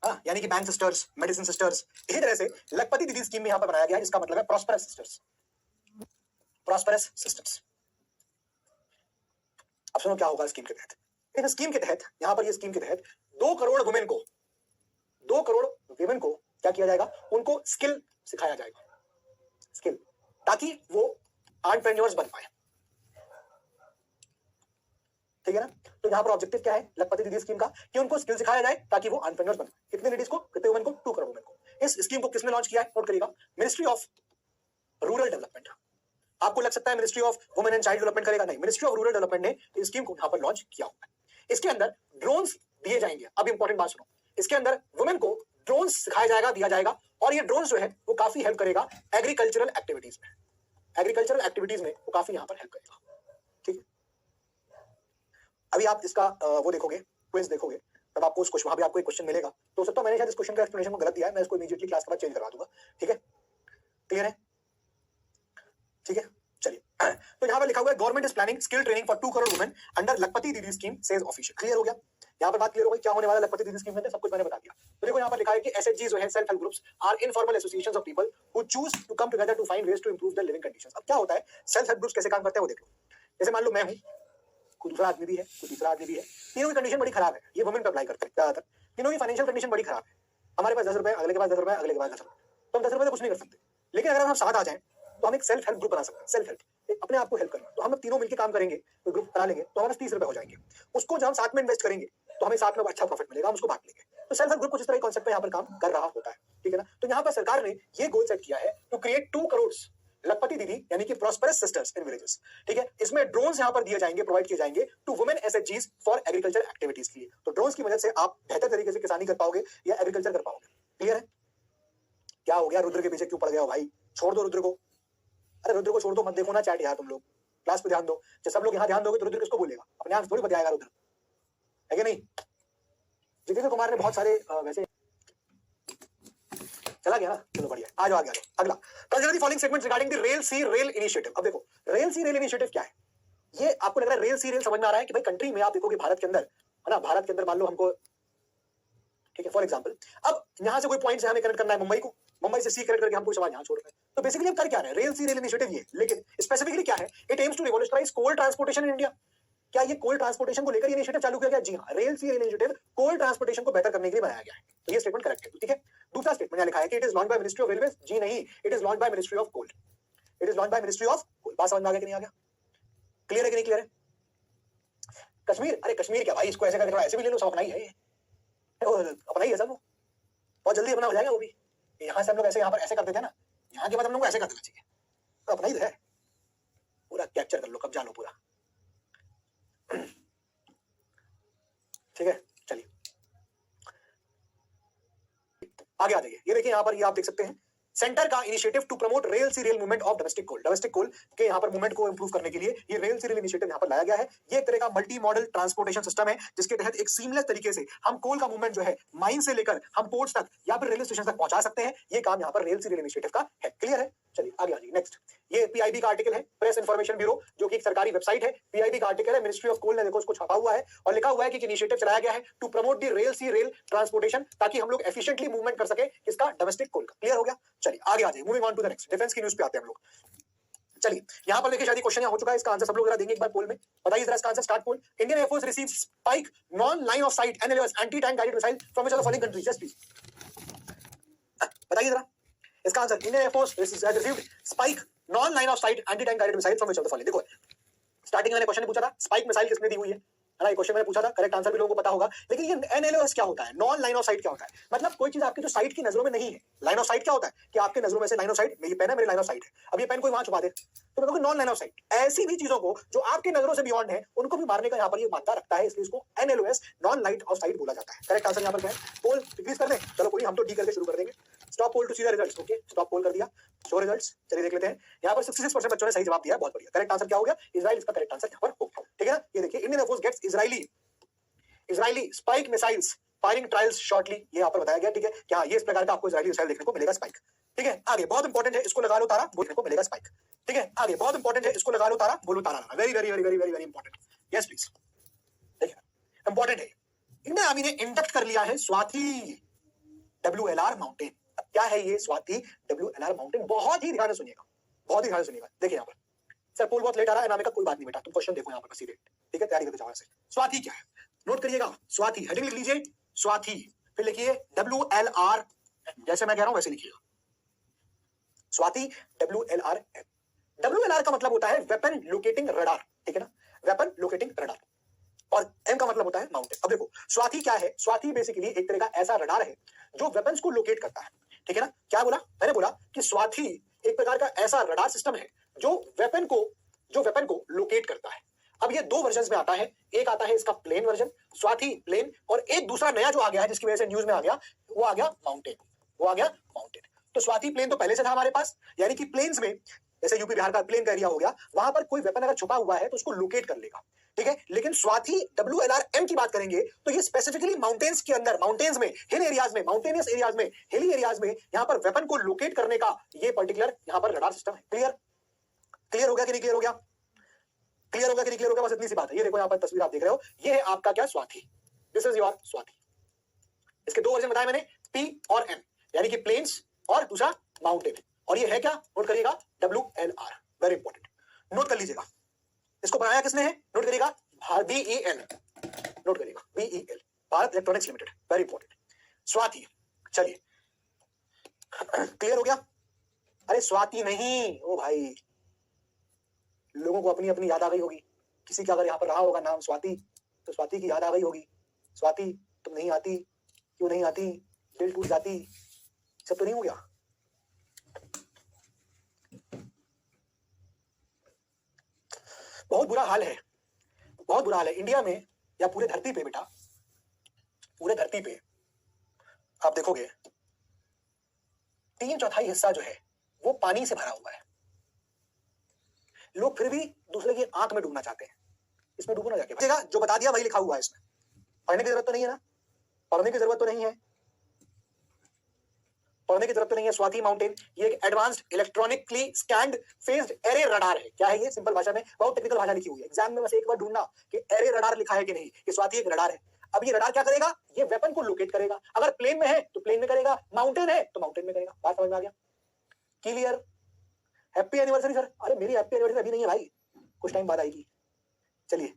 हाँ, यानी कि बैंक सिस्टर्स, मेडिसिन सिस्टर्स, इसी तरह से लखपति दीदी स्कीम में यहां पर बनाया गया है, जिसका मतलब है प्रॉस्पेरस सिस्टर्स, प्रॉस्पेरस सिस्टर्स। अब सुनो क्या होगा स्कीम के तहत। इस स्कीम के तहत, यहां पर ये स्कीम के तहत 2 करोड़ वुमेन को, 2 करोड़ वुमेन को क्या किया जाएगा, उनको स्किल सिखाया जाएगा, स्किल, ताकि वो एंटरप्रेन्योर्स बन पाए, ठीक है ना। तो यहां पर ऑब्जेक्टिव क्या है लखपति दीदी स्कीम का, कि उनको स्किल सिखाया जाए ताकि वो एंटरप्रेन्योर्स बन पाए। कितने लेडीज को, कितने वुमेन को, 2 करोड़ वुमेन को। इस स्कीम को किसने लॉन्च किया है, नोट करिएगा, मिनिस्ट्री ऑफ रूरल डेवलपमेंट। आपको लग सकता है ministry of women and child development करेगा, नहीं, मिनिस्ट्री ऑफ रूरल डेवलपमेंट ने इस स्कीम को यहां पर लॉन्च किया हुआ है। इसके अंदर ड्रोन्स दिए जाएंगे। अब इंपॉर्टेंट बात सुनो, इसके अंदर वुमेन को ड्रोन्स सिखाया जाएगा, दिया जाएगा, और ये ड्रोन्स जो है वो काफी हेल्प करेगा एग्रीकल्चरल एक्टिविटीज में, एग्रीकल्चरल एक्टिविटीज में वो काफी यहां पर हेल्प करेगा, ठीक है। अभी आप इसका वो देखोगे, क्विज देखोगे, तब आपको उस क्वेश्चन, वहां भी आपको एक क्वेश्चन मिलेगा, तो हो सकता है मैंने शायद इस क्वेश्चन का एक्सप्लेनेशन को गलत दिया है, मैं इसको इमीडिएटली क्लास के बाद चेंज करवा दूंगा, ठीक है, क्लियर है, ठीक है। चलिए तो यहाँ पर लिखा हुआ है government is planning skill training for 2 crore women under लखपति दीदी स्कीम सेज ऑफिशियल। क्लियर हो गया, यहाँ पर बात क्लियर हो गई क्या होने वाला लखपति दीदी स्कीम में, सब कुछ मैंने बता दिया। तो देखो यहाँ पर लिखा है कि एसएचजी जो है, self help groups are informal associations of people who choose to come together to find ways to improve their living conditions. अब क्या होता है, सेल्फ हेल्प ग्रुप्स कैसे काम करते हैं वो देख लो। जैसे मान लो मैं हूँ, कोई दूसरा आदमी भी है, कोई तीसरा आदमी भी है, तीनों की कंडीशन बड़ी खराब है, ये वुमेन पे अप्लाई करते हैं ज्यादातर, तीनों की फाइनेंशियल कंडीशन बड़ी खराब है। हमारे पास 10 रुपए, अगले के पास 10 रुपए, अगले के पास 10 रुपए, तो हम 10 रुपए से कुछ नहीं कर सकते। लेकिन अगर हम साथ आ जाएं तो हम एक सेल्फ हेल्प ग्रुप बना सकते हैं, सेल्फ हेल्प, अपने आप को हेल्प करना। तो हम तीनों मिलकर काम करेंगे, तो ग्रुप बना लेंगे, तो हमारे 30 रुपए हो जाएंगे। उसको जब हम साथ में इन्वेस्ट करेंगे तो हमें साथ में अच्छा प्रॉफिट मिलेगा, हम उसको बांट लेंगे। तो सेल्फ हेल्प ग्रुप कुछ इस तरह के कॉन्सेप्ट पे यहाँ पर काम कर रहा होता है, ठीक है ना। तो यहाँ पर सरकार ने ये गोल सेट किया है टू क्रिएट 2 करोड़ लखपति दीदी, यानी कि प्रॉस्पेरस सिस्टर्स इन विलेजेस, ठीक है। इसमें ड्रोन्स यहाँ पर दिए जाएंगे, प्रोवाइड किए जाएंगे टू वुमेन एसएचजीज फॉर एग्रीकल्चर एक्टिविटीज के लिए। तो ड्रोन्स की मदद से आप बेहतर तरीके से किसानी कर पाओगे या एग्रीकल्चर कर पाओगे, क्लियर है। क्या हो गया, रुद्र के पीछे क्यों पड़ गया हो भाई, छोड़ दो रुद्र को, अरे रुद्र को छोड़ दो, मत देखो ना चैट यार, तुम लोग क्लास पे ध्यान दो। जब सब लोग यहाँ ध्यान दोगे तो रुद्र किसको बोलेगा, अपने आप थोड़ी बजाएगा रुद्र, है कि नहीं। जितेंद्र कुमार ने बहुत सारे वैसे चला गया ना, चलो बढ़िया, आ जाओ आगे। अगला, consider the following segments regarding the rail sea rail initiative. अब देखो रेल सी रेल इनिशिएटिव क्या है, ये आपको लग रहा है रेल सी रेल समझ में आ रहा है कि भाई कंट्री में आप देखोगे भारत के अंदर, है ना, भारत के अंदर मान लो हमको, ठीक है, फॉर एग्जांपल अब यहां से कोई पॉइंट से हमें कनेक्ट करना है मुंबई को, मुंबई से सी कनेक्ट करके हम कोई सवाल यहां छोड़ रहे हैं। तो बेसिकली हम कर क्या रहे हैं, रेल सी रेल इनिशिएटिव ये, लेकिन स्पेसिफिकली क्या है, it aims to revolutionise coal transportation in India. क्या ये कोल ट्रांसपोर्टेशन को लेकर इनिशिएटिव चालू किया गया, जी हां, रेल सी रेल इनिशिएटिव कोल ट्रांसपोर्टेशन को बेहतर करने के लिए बनाया गया है। तो ये स्टेटमेंट करेक्ट है, ठीक है। दूसरा स्टेटमेंट यहां लिखा है कि it is launched by ministry of railway, जी नहीं, it is launched by ministry of coal, it is launched by ministry of coal. बात समझ में आ गया कि नहीं आ गया, क्लियर है कि नहीं क्लियर है। कश्मीर, अरे कश्मीर क्या भाई, इसको ऐसे करके ऐसे भी ले लो, सब अपना ही है ये, अपना ही है सब, बहुत जल्दी अपना हो जाएगा वो भी। यहाँ से हम लोग ऐसे यहाँ पर ऐसे कर देते हैं ना, यहाँ के बाद हम लोग को ऐसे कर देना चाहिए, तो अपना ही है, पूरा कैप्चर कर लो, कब्जा लो पूरा, ठीक है। चलिए आगे आ जाइए, ये देखिए यहाँ पर ये आप देख सकते हैं सेंटर का initiative to promote rail sea rail movement of domestic coal, domestic coal के यहाँ पर मूवमेंट को इंप्रूव करने के लिए ये रेल सी रेल इनिशिएटिव यहाँ पर लाया गया है। ये एक तरह का मल्टी मॉडल ट्रांसपोर्टेशन सिस्टम है, जिसके तहत एक सीमलेस तरीके से हम कोल का मूवमेंट जो है माइन से लेकर हम पोर्ट्स तक या फिर रेलवे स्टेशन तक पहुंचा सकते हैं। ये काम यहाँ पर रेल सी रेल इनिशिएटिव का है, क्लियर है। चलिए आगे आ जाइए, नेक्स्ट ये पीआईबी का आर्टिकल है, प्रेस इंफॉर्मेशन ब्यूरो, जो कि एक सरकारी वेबसाइट है। पीआईबी का आर्टिकल है, मिनिस्ट्री ऑफ कोल ने देखो उसको छापा हुआ है और लिखा हुआ है कि इनिशिएटिव चलाया गया है to promote the rail sea rail transportation, ताकि हम लोग एफिशिएंटली मूवमेंट कर सके किसका, डोमेस्टिक कोल का। क्लियर हो गया, चलिए आगे आ जाइए, moving on to the next, defence की न्यूज़ पे आते हैं हम लोग। चलिए यहाँ पर देखिए शायद क्वेश्चन यहाँ हो चुका है, इसका आंसर सब लोग जरा देंगे एक बार पोल में, बताइए जरा इसका answer. Start poll, Indian air force receives Spike non line of sight NLS anti tank guided missile from which of the following countries, just please बताइए जरा इसका answer. Indian air force received Spike non line of sight anti tank guided missile from which of the following. देखो starting में मैंने question पूछा था spike missile किसने दी हुई है ना, ये क्वेश्चन मैंने पूछा था, करेक्ट आंसर भी लोगों को पता होगा। लेकिन ये एनएलओएस क्या होता है, नॉन लाइन ऑफ साइट क्या होता है, मतलब कोई चीज आपकी जो साइट की नजरों में नहीं है। लाइन ऑफ साइट क्या होता है कि आपके नजरों में से लाइन ऑफ साइट, मेरी पेन है मेरी लाइन ऑफ साइट है, अब ये पेन कोई वहां छुपा दे तो मैं नॉन लाइन ऑफ साइट। ऐसी भी चीजों को जो आपकी नजरों से बियॉन्ड है उनको भी मारने का यहाँ पर ये मानता रखता है, इसलिए इसको एनएलओएस नॉन लाइन ऑफ साइट बोला जाता है। करेक्ट आंसर यहाँ पर क्या है, पोल डिक्रीज कर दें, चलो कोई हम तो डी करके शुरू कर देंगे। Stop poll to see the results, okay stop poll कर दिया, शो रिजल्ट्स, चलिए देख लेते हैं। यहाँ पर 66% बच्चों ने सही जवाब दिया, बहुत बढ़िया। करेक्ट आंसर क्या हो गया, इजराइल इसका करेक्ट आंसर यहाँ पर हो गया, ठीक है ना। ये देखिए Indian air force gets Israeli Spike missiles firing trials shortly, ये यहाँ पर बताया गया, ठीक है क्या, ये इस प्रकार का आपको इजरायली मिसाइल देखने को मिलेगा स्पाइक, ठीक है। आगे बहुत इंपॉर्टेंट है, इसको लगा लो तारा, देखने को मिलेगा स्पाइक, ठीक है। आगे बहुत इंपॉर्टेंट है, इसको लगा लो तारा, बोलो Tara, very very very very very very important, yes please. देखिए इंपॉर्टेंट है, इंडियन आर्मी ने इंडक्ट कर लिया है स्वाति WLR माउंटेन। अब क्या है ये स्वाति WLR माउंटेन, बहुत ही ध्यान से सुनिएगा, बहुत ही ध्यान से सुनिएगा। देखिए यहाँ पर सर पोल बहुत लेट आ रहा है नामे का, कोई बात नहीं बेटा, तुम क्वेश्चन देखो यहाँ पर सीधे, ठीक है, तैयारी करके जाओ ऐसे। स्वाति क्या है नोट करिएगा, स्वाति हेडिंग लिख लीजिए स्वाति, फिर लिखिए WLR, जैसे मैं कह रहा हूं वैसे लिखिएगा स्वाति WLR। WLR का मतलब होता है वेपन लोकेटिंग रडार, ठीक है ना, वेपन लोकेटिंग रडार, और एम का मतलब होता है माउंटेन। अब देखो स्वाति क्या है, स्वाति बेसिकली एक तरह का ऐसा रडार है जो वेपन्स को लोकेट करता है, ठीक है ना। क्या बोला मैंने, बोला कि स्वाति एक प्रकार का ऐसा रडार सिस्टम है जो वेपन को लोकेट करता है। अब ये दो वर्जन में आता है, एक आता है इसका प्लेन वर्जन स्वाति प्लेन, और एक दूसरा नया जो आ गया है जिसकी वजह से न्यूज में आ गया, वो आ गया माउंटेन, वो आ गया माउंटेन। तो स्वाति प्लेन तो पहले से था हमारे पास, यानी कि प्लेन्स में जैसे यूपी बिहार का प्लेन का एरिया हो गया, वहां पर कोई वेपन अगर छुपा हुआ है तो उसको लोकेट कर लेगा, ठीक है। लेकिन स्वाति WLRM की बात करेंगे तो ये स्पेसिफिकली माउंटेन्स के अंदर, माउंटेन्स में, हिल एरियाज में, माउंटेनियस एरियाज में, हिली एरियाज में, यहाँ पर वेपन को लोकेट करने का ये पर्टिकुलर यहाँ पर रडार सिस्टम है। क्लियर, क्लियर हो गया कि नहीं क्लियर हो गया, क्लियर हो गया कि नहीं क्लियर हो गया, बस इतनी सी बात है। ये देखो यहाँ पर तस्वीर आप देख रहे हो, ये है आपका क्या Swati, this is your Swati. इसके दो वर्जन बताए मैंने, P और M, यानी कि प्लेन्स और दूसरा माउंटेन, और ये है क्या नोट करिएगा WLR, वेरी इंपॉर्टेंट, नोट कर लीजिएगा। इसको बनाया किसने है, नोट करिएगा BEL, नोट करिएगा BEL, Bharat electronics limited, very important. Swati, चलिए क्लियर हो गया। अरे स्वाति नहीं ओ भाई, लोगों को अपनी अपनी याद आ गई होगी, किसी का अगर यहाँ पर रहा होगा नाम स्वाति तो स्वाति की याद आ गई होगी, स्वाति तुम नहीं आती, क्यों नहीं आती, दिल टूट जाती, सब तो नहीं हो गया। बहुत बुरा हाल है, बहुत बुरा हाल है इंडिया में या पूरे धरती पे बेटा, पूरे धरती पे आप देखोगे 3/4 हिस्सा जो है वो पानी से भरा हुआ है। लोग फिर भी दूसरे की आंख में डूबना चाहते हैं, इसमें डूबो ना जाके, जो बता दिया वही लिखा हुआ है इसमें, पढ़ने की जरूरत तो नहीं है ना, पढ़ने की जरूरत तो नहीं है, पढ़ने की जरूरत तो नहीं है। स्वाति माउंटेन ये एक advanced electronically scanned phased array radar है। क्या है ये, सिंपल भाषा में, बहुत टेक्निकल भाषा लिखी हुई है, एग्जाम में बस एक बार ढूंढना कि एरे रडार लिखा है कि नहीं, ये स्वाति एक रडार है। अब ये रडार क्या करेगा, ये वेपन को लोकेट करेगा, अगर प्लेन में है तो प्लेन में करेगा, माउंटेन है तो माउंटेन में करेगा। बात समझ में आ गया, क्लियर। हैप्पी एनिवर्सरी सर, अरे मेरी हैप्पी एनिवर्सरी अभी नहीं है भाई, कुछ टाइम बाद आएगी, चलिए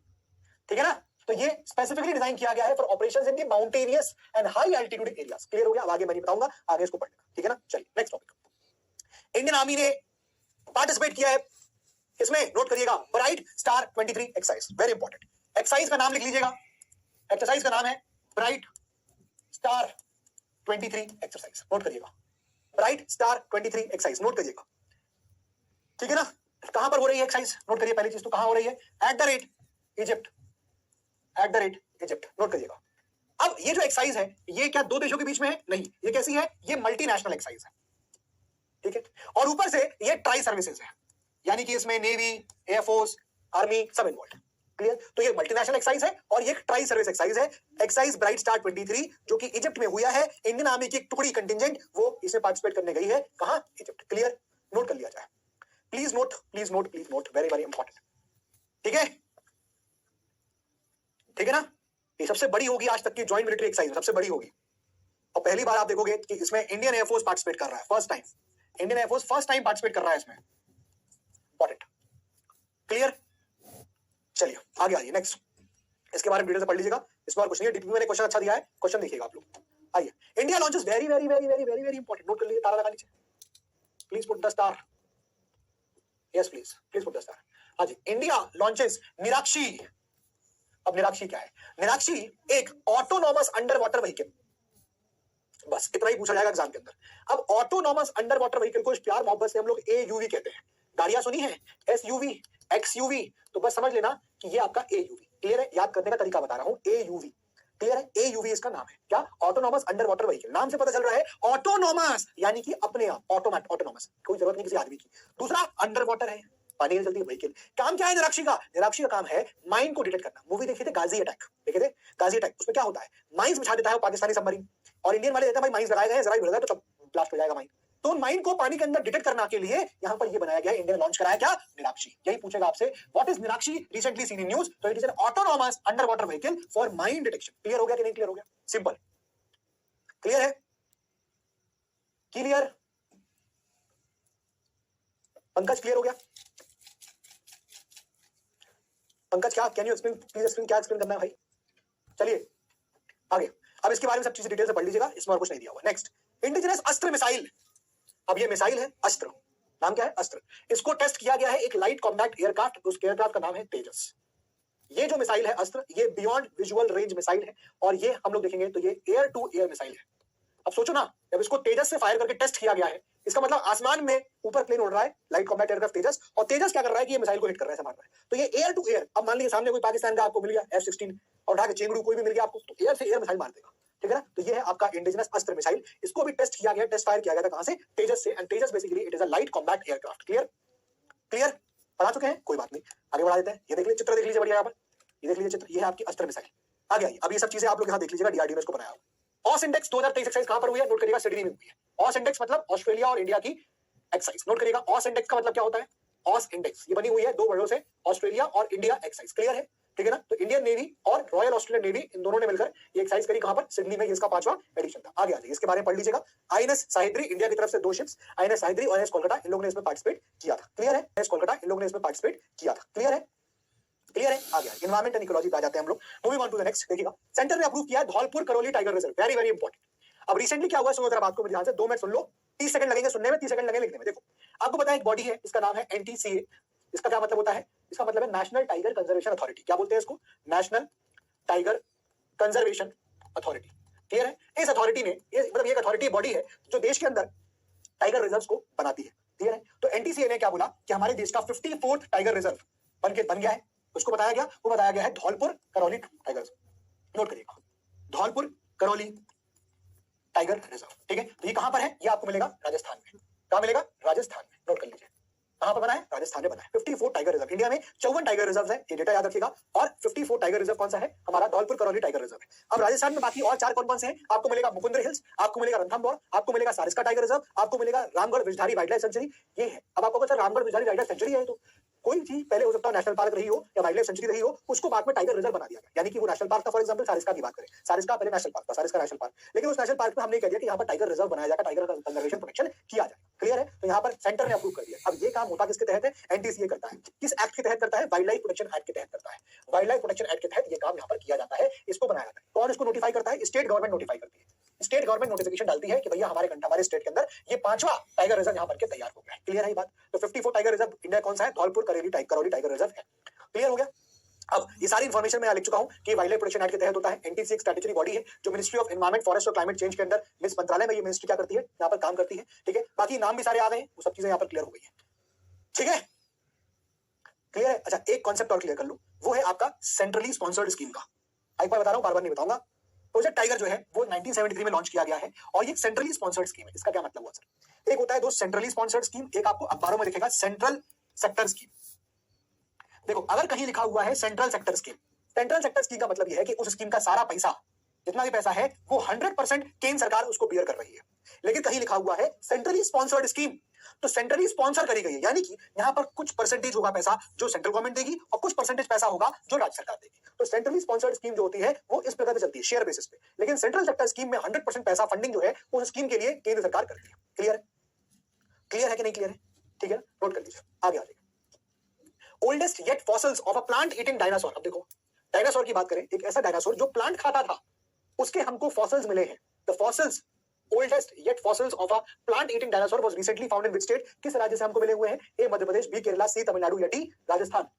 ठीक है ना। तो ये स्पेसिफिकली डिजाइन किया गया है for operations in the mountainous and high altitude areas. Clear हो गया, अब आगे मैं नहीं बताऊंगा, आगे इसको पढ़ना, ठीक है ना। चलिए नेक्स्ट टॉपिक, इंडियन आर्मी ने पार्टिसिपेट किया है इसमें, नोट करिएगा bright star 23 exercise, very important. Exercise का नाम लिख लीजिएगा, एक्सरसाइज का नाम है ब्राइट स्टार 23 एक्सरसाइज, नोट करिएगा ब्राइट स्टार 23 एक्सरसाइज, नोट करिएगा, ठीक है ना। कहां पर हो रही है एक्सरसाइज, नोट करिए, पहली चीज तो कहां हो रही है, @ इजिप्ट, @ इजिप्ट, नोट करिएगा। अब ये जो एक्सरसाइज है ये क्या दो देशों के बीच में है, नहीं, ये कैसी है, ये मल्टीनेशनल एक्सरसाइज है, ठीक है। और ऊपर से ये ट्राई सर्विसेज है, यानी कि इसमें नेवी, एयरफोर्स, आर्मी सब इन्वॉल्व, क्लियर। तो ये मल्टीनेशनल एक्सरसाइज है और ये ट्राई सर्विस एक्सरसाइज है। एक्सरसाइज ब्राइट स्टार 23 जो कि इजिप्ट में हुआ है, इंडियन आर्मी की एक टुकड़ी कंटिजेंट वो इसमें पार्टिसिपेट करने गई है, कहां, इजिप्ट, क्लियर, नोट कर लिया जाए, please note, please note, please note, very very important, ठीक है, ठीक है ना। ये सबसे बड़ी होगी आज तक की ज्वाइंट मिलिट्री एक्सरसाइज, सबसे बड़ी होगी, और पहली बार आप देखोगे कि इसमें इंडियन एयरफोर्स पार्टिसिपेट कर रहा है, first time Indian air force first time participate कर रहा है इसमें, इंपॉर्टेंट, क्लियर। चलिए आगे आइए नेक्स्ट, इसके बारे में डिटेल से पढ़ लीजिएगा, इसमें और कुछ नहीं है, डीपीपी में क्वेश्चन अच्छा दिया है, क्वेश्चन देखिएगा आप लोग। आइए, India launches very very very very very very important, note कर लीजिए, तारा लगा लीजिए, please put the star, yes please, please put the star. हाँ जी, इंडिया लॉन्चेस निराक्षी। अब निराक्षी क्या है? निराक्षी एक ऑटोनॉमस अंडर वाटर व्हीकल, बस इतना ही पूछा जाएगा एग्जाम के अंदर। अब ऑटोनॉमस अंडर वाटर व्हीकल को प्यार मोहब्बत से हम लोग एयूवी कहते हैं। गाड़ियां सुनी है, एसयूवी, एक्सयूवी, तो बस समझ लेना कि ये आपका एयूवी। क्लियर है? याद करने का तरीका बता रहा हूं, एयूवी। क्लियर है? एयूवी इसका नाम है क्या? Autonomous under water vehicle. नाम से पता चल रहा है ऑटोनॉमस, यानी कि अपने आप, ऑटोनॉमस, कोई जरूरत नहीं किसी आदमी की। दूसरा अंडर वाटर है, पानी में चलती है व्हीकल। काम क्या है निराक्षी का? निराक्षी का काम है माइन को डिटेक्ट करना। मूवी देखिए थे गाजी अटैक, देखे थे गाजी अटैक? उसमें क्या होता है, माइंस बिछा देता है वो पाकिस्तानी सबमरीन, और इंडियन वाले देते हैं भाई माइंस लगाए गए हैं, जरा ही बढ़ तो तब ब्लास्ट हो जाएगा माइन। तो उन माइन को पानी के अंदर डिटेक्ट करने के लिए यहां पर ये बनाया गया है, इंडिया ने लॉन्च कराया क्या? निराक्षी। यही पूछेगा आपसे, what is Nirakshi recently seen in news? तो it is an autonomous under water vehicle for mine detection. Clear हो गया कि नहीं? क्लियर हो गया? सिंपल। क्लियर है? क्लियर? पंकज क्लियर हो गया? पंकज क्या, can you explain please explain, क्या एक्सप्लेन करना है भाई? चलिए आगे। अब इसके बारे में सब चीजें डिटेल से पढ़ लीजिएगा, इसमें और कुछ नहीं दिया हुआ। नेक्स्ट, इंडिजिनस अस्त्र मिसाइल। अब ये मिसाइल है, अस्त्र, नाम क्या है? अस्त्र। इसको टेस्ट किया गया है एक लाइट कॉम्बैट एयरक्राफ्ट, उस एयरक्राफ्ट का नाम है तेजस। ये जो मिसाइल है अस्त्र, ये बियॉन्ड विजुअल रेंज मिसाइल है, और ये हम लोग देखेंगे तो ये एयर टू एयर मिसाइल है। अब सोचो ना, जब इसको तेजस से फायर करके टेस्ट किया गया है, इसका मतलब आसमान में ऊपर प्लेन उड़ रहा है, लाइट कॉम्बैट एयरक्राफ्ट तेजस, और तेजस क्या कर रहा है कि ये मिसाइल को हिट कर रहा है, मार रहा है। तो ये एयर टू एयर। अब मान लीजिए सामने कोई पाकिस्तान का आपको मिल गया F-16 और उठा के चेंगड़ू कोई भी मिल गया आपको, तो एयर से एयर मिसाइल मार देगा। ठीक है ना? तो ये है आपका इंडिजिनस अस्त्र मिसाइल। इसको भी टेस्ट किया गया, टेस्ट फायर किया गया था कहां से? तेजस से। And Tejas basically it is a light combat aircraft. Clear? Clear? पढ़ा चुके हैं, कोई बात नहीं, आगे बढ़ा देते हैं। ये देख लीजिए चित्र, देख लीजिए बढ़िया, यहाँ पर ये देख लीजिए चित्र, ये है आपकी अस्त्र मिसाइल। आगे आइए, अब ये सब चीजें आप लोग यहाँ देख लीजिएगा, डीआरडीओ ने इसको बनाया हुआ। ऑस इंडेक्स 2023 एक्सरसाइज कहां पर हुई है? नोट करिएगा, सिडनी में हुई है। ऑस इंडेक्स मतलब ऑस्ट्रेलिया और इंडिया की एक्सरसाइज। नोट करिएगा, ऑस इंडेक्स का मतलब क्या होता है? ऑस इंडेक्स ये बनी हुई है दो वर्डों से, ऑस्ट्रेलिया और इंडिया एक्सरसाइज। क्लियर है? ठीक है ना? तो इंडियन नेवी और रॉयल ऑस्ट्रेलियन नेवी, इन दोनों ने मिलकर ये एक्सरसाइज करी कहां पर? सिडनी में। इसका 5वां एडिशन था। आगे आ जाइए, इसके बारे में पढ़ लीजिएगा। आईएनएस साहिद्री, इंडिया की तरफ से 2 शिप्स, आईएनएस साहिद्री और आईएनएस कोलकाता, इन लोगों ने इसमें पार्टिसिपेट किया था। क्लियर है? आईएनएस कोलकाता, इन लोगों ने इसमें पार्टिसिपेट किया था। क्लियर है? क्लियर है? आगे एनवायरमेंट एंड इकोलॉजी पे आ जाते हैं हम लोग। Moving on to the next, देखिएगा सेंटर ने अप्रूव किया है Dholpur Karauli tiger reserve. Very very important. अब रिसेंटली क्या हुआ, सुनो जरा बात को ध्यान से, 2 मिनट सुन लो, 30 सेकंड लगेंगे सुनने में, 30 सेकंड लगेंगे लिखने में। देखो, आपको पता है एक बॉडी है, इसका नाम है एनटीसीए। इसका क्या मतलब होता है? इसका मतलब है नेशनल टाइगर कंजर्वेशन अथॉरिटी। क्या बोलते हैं इसको? National tiger conservation authority. Clear है? इस अथॉरिटी ने, ये मतलब ये एक अथॉरिटी बॉडी है जो देश के अंदर टाइगर रिजर्व्स को बनाती है। क्लियर है? तो एनटीसीए ने क्या बोला कि हमारे देश का 54th टाइगर रिजर्व बन गया है। उसको बताया गया, वो बताया गया है Dholpur Karauli tiger reserve. Note करिएगा, धौलपुर करौली टाइगर रिजर्व। ठीक है? तो ये कहां पर है? ये आपको मिलेगा राजस्थान में। कहां मिलेगा? राजस्थान में। नोट कर लीजिए, कहां पर बना है? राजस्थान में बना है। 54 टाइगर रिजर्व। इंडिया में 54 टाइगर रिजर्व है, ये डेटा याद रखिएगा। और 54 टाइगर रिजर्व कौन सा है? हमारा धौलपुर करौली टाइगर रिजर्व है। अब राजस्थान में बाकी और 4 कौन कौन से हैं? आपको मिलेगा मुकुंदर हिल्स, आपको मिलेगा रणथंभौर, आपको मिलेगा सारिस्का टाइगर रिजर्व, आपको मिलेगा Ramgarh Vishdhari wild life sanctuary. ये है। अब आपको पता है Ramgarh Vishdhari wild life sanctuary है, तो कोई चीज पहले हो सकता है नेशनल पार्क रही हो या वाइल्ड लाइफ सेंचुरी रही हो, उसको बाद में टाइगर रिजर्व बना दिया गया। यानी कि वो नेशनल पार्क था। फॉर एग्जांपल सारिस्का की बात करें, सारिस्का पहले नेशनल पार्क था, सारिस्का नेशनल पार्क, लेकिन उस नेशनल पार्क में हमने कह दिया कि यहाँ पर टाइगर रिजर्व बनाया जाएगा, टाइगर कंजर्वेशन प्रोटेक्शन किया जाएगा। क्लियर है? तो यहाँ पर सेंटर ने अप्रूव कर दिया। अब ये काम होता किसके तहत है? एनटीसीए करता है। किस एक्ट के तहत करता है? वाइल्ड लाइफ प्रोटेक्शन एक्ट के तहत करता है। वाइल्ड लाइफ प्रोटेक्शन एक्ट के तहत ये काम यहाँ पर किया जाता है, इसको बनाया जाता है। कौन इसको नोटिफाई करता है? स्टेट गवर्नमेंट नोटिफाई करती है। स्टेट गवर्नमेंट नोटिफिकेशन डालती है कि भैया हमारे स्टेट के अंदर ये 5वां टाइगर रिजर्व यहाँ बनकर तैयार हो गया है। क्लियर है ये बात? तो 54 टाइगर रिजर्व इंडिया कौन सा है? धौलपुर करौली टाइगर रिजर्व है। क्लियर हो गया? अब ये सारी इंफॉर्मेशन मैं लिख चुका हूं कि वाइल्ड लाइफ प्रोटेक्शन एक्ट के तहत होता है। एनटीसी एक स्टैट्यूटरी बॉडी है जो मिनिस्ट्री ऑफ एनवायरमेंट, फॉरेस्ट और क्लाइमेट चेंज के अंदर, मिस मंत्रालय में ये मिनिस्ट्री क्या करती है? यहाँ पर काम करती है। ठीक है? बाकी नाम भी सारे आ गए, वो सब चीजें यहाँ पर क्लियर हो गई है। ठीक है? क्लियर है? अच्छा, एक कॉन्सेप्ट और क्लियर कर लूं, वो है आपका सेंट्रली स्पॉन्सर्ड स्कीम का। एक बार बता रहा हूं, बार बार नहीं बताऊंगा। प्रोजेक्ट टाइगर जो है वो 1973 में लॉन्च किया गया है, और ये सेंट्रली स्पॉन्सर्ड स्कीम है। इसका क्या मतलब हुआ सर? एक होता है दोस्त सेंट्रली स्पॉन्सर्ड स्कीम, एक आपको अखबारों में दिखेगा सेंट्रल सेक्टर स्कीम। देखो, अगर कहीं लिखा हुआ है central sector scheme, central sector scheme का मतलब यह है कि उस स्कीम का सारा पैसा, जितना भी पैसा है, वो 100% केंद्र सरकार उसको बियर कर रही है। लेकिन कहीं लिखा हुआ है सेंट्रली स्पॉन्सर्ड स्कीम, तो सेंट्रली स्पॉन्सर करी गई है, यानी कि यहां पर कुछ परसेंटेज होगा पैसा जो सेंट्रल गवर्नमेंट देगी और कुछ परसेंटेज पैसा होगा जो राज्य सरकार देगी। तो सेंट्रली स्पॉन्सर्ड स्कीम जो होती है वो इस प्रकार से चलती है, शेयर बेसिस पे। लेकिन सेंट्रल सेक्टर स्कीम में 100% पैसा फंडिंग जो है उस स्कीम के लिए केंद्र सरकार करती है। क्लियर है? क्लियर है कि नहीं क्लियर है? ठीक है, नोट कर लीजिए, आगे आ जाइए। Oldest yet fossils of a plant eating dinosaur. अब देखो, डायनासोर की बात करें, एक ऐसा डायनासोर जो प्लांट खाता था, उसके हमको फॉसिल्स मिले हैं। The fossils oldest yet fossils of a plant eating dinosaur was recently found in which state? किस राज्य से हमको मिले हुए हैं? ए मध्य प्रदेश, बी केरला, सी तमिलनाडु या डी राजस्थान?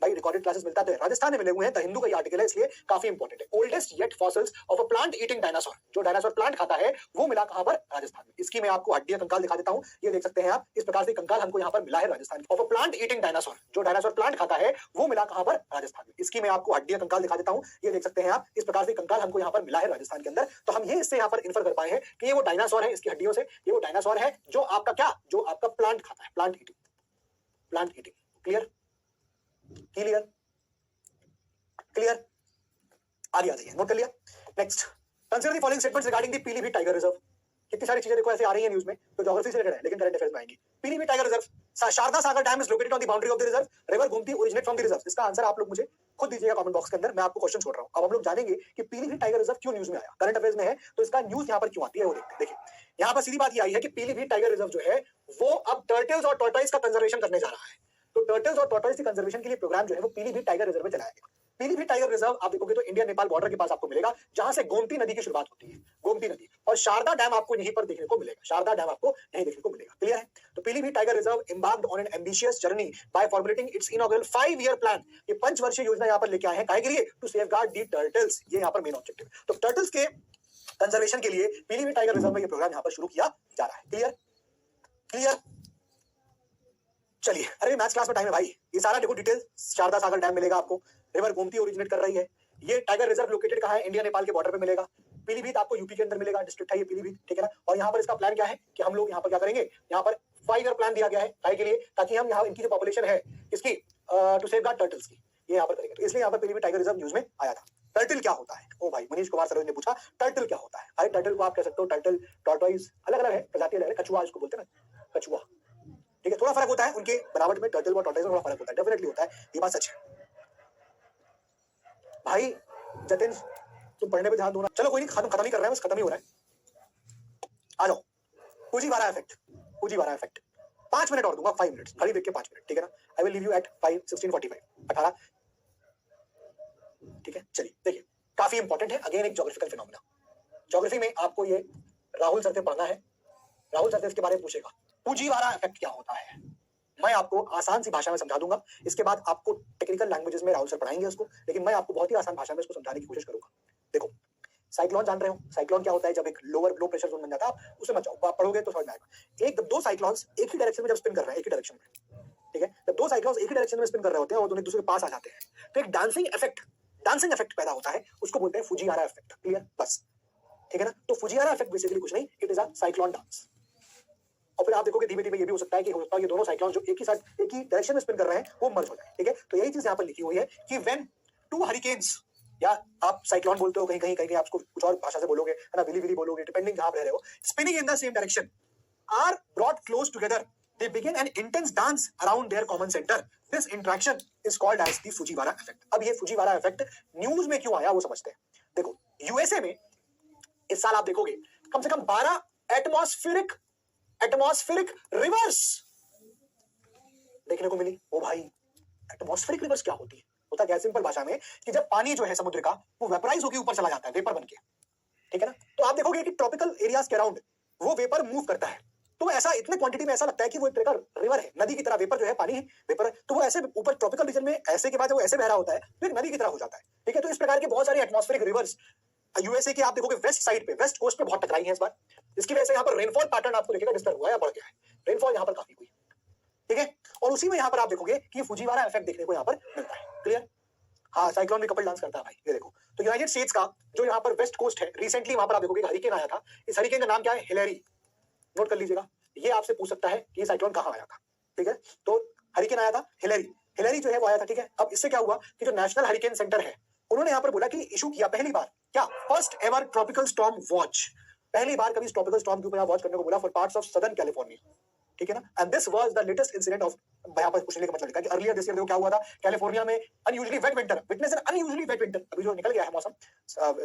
भाई रिकॉर्डेड क्लासेस मिलता तो है, राजस्थान में मिले हुए हैं, द हिंदू का ये आर्टिकल है इसलिए काफी इंपॉर्टेंट है। Oldest yet fossils of a plant eating dinosaur, जो डायनासोर प्लांट खाता है वो मिला कहां पर? राजस्थान में। इसकी मैं आपको हड्डियां कंकाल दिखा देता हूं, ये देख सकते हैं आप, इस प्रकार से कंकाल हमको यहाँ पर मिला है Rajasthan of a plant eating dinosaur, जो डायनासोर प्लांट खाता है वो मिला कहां पर? राजस्थान में। इसकी मैं आपको हड्डियां कंकाल दिखा देता हूं, ये देख सकते हैं आप, इस प्रकार से कंकाल हमको यहाँ पर मिला है राजस्थान के अंदर। तो हम ये इससे यहाँ पर इन्फर कर पाए हैं कि ये वो डायनासोर है, इसकी हड्डियों से ये वो डायनासोर है जो आपका क्या, जो आपका प्लांट खाता है, plant eating, plant eating. Clear? Clear? Clear? आगे आ जाइए, नोट कर लिया। Next, consider the following statements regarding the Pilibhit tiger reserve. कितनी सारी चीजें देखो ऐसे आ रही है न्यूज में तो ज्योग्राफी से रिलेटेड है लेकिन करंट अफेयर्स में आएंगी। Pilibhit tiger reserve, Sharda Sagar dam is located on the boundary of the reserve, river Gomti originate from the reserve. इसका आंसर आप लोग मुझे खुद दीजिएगा कमेंट बॉक्स के अंदर, मैं आपको क्वेश्चन छोड़ रहा हूं। अब हम लोग जानेंगे कि पीलीभीत टाइगर रिजर्व क्यों न्यूज में आया, करंट अफेयर्स में है तो इसका न्यूज यहाँ पर क्यों आती है वो देखते हैं। देखिए यहाँ पर सीधी बात ये आई है कि पीलीभीत टाइगर रिजर्व जो है वो अब टर्टल्स और टॉर्टॉइस का कंजर्वेशन करने जा रहा है। तो टर्टल्स और टॉर्टॉइस के कंजर्वेशन के लिए प्रोग्राम जो है वो पीलीभीत टाइगर रिजर्व में चलाया गया। पीलीभीत टाइगर रिजर्व आप देखोगे तो इंडिया नेपाल बॉर्डर के पास आपको मिलेगा, जहां से गोमती नदी की शुरुआत होती है, गोमती नदी, और शारदा डैम आपको यहीं पर देखने को मिलेगा, शारदा डैम आपको यहीं देखने को मिलेगा। क्लियर है? तो Pilibhit tiger reserve embarked on an ambitious journey by formulating its inaugural 5-year plan। ये 5 वर्षीय योजना यहाँ पर लेके आए हैं, काहे के लिए? टू सेफगार्ड दी टर्टल्स, ये यहाँ पर मेन ऑब्जेक्टिव। तो टर्टल्स के कंजर्वेशन के लिए पीलीभीत टाइगर रिजर्व में ये प्रोग्राम यहाँ पर शुरू किया जा रहा है। क्लियर? क्लियर? चलिए, अरे मैथ्स क्लास में टाइम है भाई, ये सारा देखो डिटेल, शारदा सागर डैम मिलेगा आपको, रिवर गोमती ओरिजिनेट कर रही है, ये टाइगर रिजर्व लोकेटेड कहाँ है? इंडिया नेपाल के बॉर्डर पे मिलेगा। पीलीभीत आपको यूपी के अंदर मिलेगा, डिस्ट्रिक्ट है ये पीलीभीत, ठीक है ना। और यहाँ पर इसका प्लान क्या है कि हम लोग यहाँ पर क्या करेंगे, यहाँ पर 5 ईयर प्लान दिया गया है काहे के लिए? ताकि हम यहाँ इनकी जो पॉपुलेशन है इसकी टू सेफगार्ड टर्टल्स की, ये यहाँ पर करेंगे। तो इसलिए यहाँ पर पीलीभीत टाइगर रिजर्व न्यूज में आया था। टर्टल क्या होता है? ओ भाई मनीष कुमार सरोज ने पूछा टर्टल क्या होता है। भाई टर्टल को आप कह सकते हो टर्टल, टॉर्टॉइस, अलग अलग है, प्रजाति अलग है, कछुआ इसको बोलते हैं ना, कछुआ, ठीक है। थोड़ा फर्क होता है उनके बनावट में, टर्टल और टॉर्टॉइस में थोड़ा फर्क होता है, डेफिनेटली होता है, ये बात सच है। भाई जतिन तुम पढ़ने पे ध्यान दो ना। चलो कोई नहीं, खत्म ही कर रहे हैं, बस खत्म ही हो रहा है। आ जाओ, Fujiwara effect, Fujiwara effect 5 minute और दूंगा, 5 मिनट, घड़ी देख के 5 मिनट, ठीक है ना। I will leave you at 16:45, 18, ठीक है। चलिए देखिए, काफी इंपॉर्टेंट है, अगेन एक ज्योग्राफिकल फिनोमेना। ज्योग्राफी में आपको ये राहुल सर से पढ़ना है, राहुल सर से इसके बारे में पूछेगा फुजीवारा इफेक्ट क्या होता है। मैं आपको आसान सी भाषा में समझा दूंगा, इसके बाद आपको टेक्निकल लैंग्वेजेस में राहुल सर पढ़ाएंगे उसको, लेकिन मैं आपको बहुत ही आसान भाषा में इसको समझाने की कोशिश करूंगा। देखो साइक्लोन जान रहे हो, साइक्लोन क्या होता है? जब एक लोअर लो प्रेशर जोन बन जाता है, आप उसे मत जाओ, आप पढ़ोगे तो समझ में आएगा। एक दो साइक्लोन्स एक ही डायरेक्शन में जब स्पिन कर रहे हैं, एक ही डायरेक्शन में, ठीक है, जब 2 साइक्लोन्स एक ही डायरेक्शन में स्पिन कर रहे होते हैं और दोनों एक दूसरे के पास आ जाते हैं तो एक डांसिंग इफेक्ट पैदा होता है, उसको बोलते हैं फुजीवारा इफेक्ट। क्लियर? बस, ठीक है ना। तो फुजीवारा इफेक्ट बेसिकली कुछ नहीं, it is a cyclone dance. और फिर आप देखोगे धीमे धीमे ये भी हो सकता है कि ये दोनों साइक्लोन जो एक ही डायरेक्शन में स्पिन कर रहे हैं वो मर्ज हो जाए, ठीक है। तो यही चीज यहाँ पर लिखी हुई है कि व्हेन 2 हरिकेन्स, या आप साइक्लोन बोलते हो, कहीं कहीं कहीं आपको कुछ और भाषा से बोलोगे, है ना, विली विली बोलोगे, डिपेंडिंग जहां आप रह रहे हो, spinning in the same direction are brought close together, they begin an intense dance around their common center. This interaction is called as the Fujiwara effect. अब ये फुजीवारा इफेक्ट न्यूज में क्यों आया वो समझते हैं। देखो यूएसए में इस साल आप देखोगे कम से कम 12 एटमॉस्फेरिक रिवर्स देखने को मिली। ओ भाई, एटमॉस्फेरिक रिवर्स क्या होती है? होता क्या है सिंपल भाषा में कि जब पानी जो है समुद्र का वो वेपराइज होकर ऊपर चला जाता है वेपर बनके, ठीक है ना। तो आप देखोगे कि ट्रॉपिकल एरियाज के अराउंड वो वेपर मूव करता है, तो ऐसा इतने क्वांटिटी में ऐसा लगता है कि वो एक तरह का रिवर है, नदी की तरह। वेपर जो है पानी है, वेपर है, तो वो ऐसे ऊपर ट्रॉपिकल रीजन में ऐसे के बाद वो ऐसे बह रहा होता है तो एक नदी की तरह हो जाता है, ठीक है। तो इस प्रकार के बहुत सारे एटमॉस्फेरिक रिवर्स यूएसए के आप देखोगे वेस्ट साइड पे, वेस्ट कोस्ट पे बहुत टकराई है इस बार। इसकी वजह से यहाँ पर रेनफॉल पैटर्न आपको दिखेगा डिस्टर्ब हुआ है या बढ़ गया है, रेनफॉल यहाँ पर काफी हुई, ठीक है। और उसी में यहाँ पर आप देखोगे कि फुजीवारा इफेक्ट देखने को यहाँ पर मिलता है। क्लियर? हाँ, साइक्लोन में कपल डांस करता है भाई, ये देखो। तो यूनाइटेड स्टेट्स का जो यहाँ पर वेस्ट कोस्ट है, रिसेंटली वहां पर आप देखोगे हरिकेन आया था। इस हरिकेन का नाम क्या है? हिलेरी। नोट कर लीजिएगा, ये आपसे पूछ सकता है कि ये साइक्लोन कहाँ आया था, ठीक है। तो हरिकेन आया था हिलेरी, हिलेरी जो है वो आया था, ठीक है। अब इससे क्या हुआ कि जो नेशनल हरिकेन सेंटर है उन्होंने यहाँ पर बोला कि इशू किया पहली बार, क्या, first ever tropical storm watch, पहली बार कभी ट्रॉपिकल स्टॉर्म के ऊपर वॉच करने को बोला for parts of southern California, ठीक है ना। And this was the latest incident of, यहाँ पर पूछने का मतलब लिखा कि अर्लियर दिस ईयर देखो क्या हुआ था, कैलिफोर्निया में unusually wet winter, witness an unusually wet winter. अभी जो निकल गया है मौसम,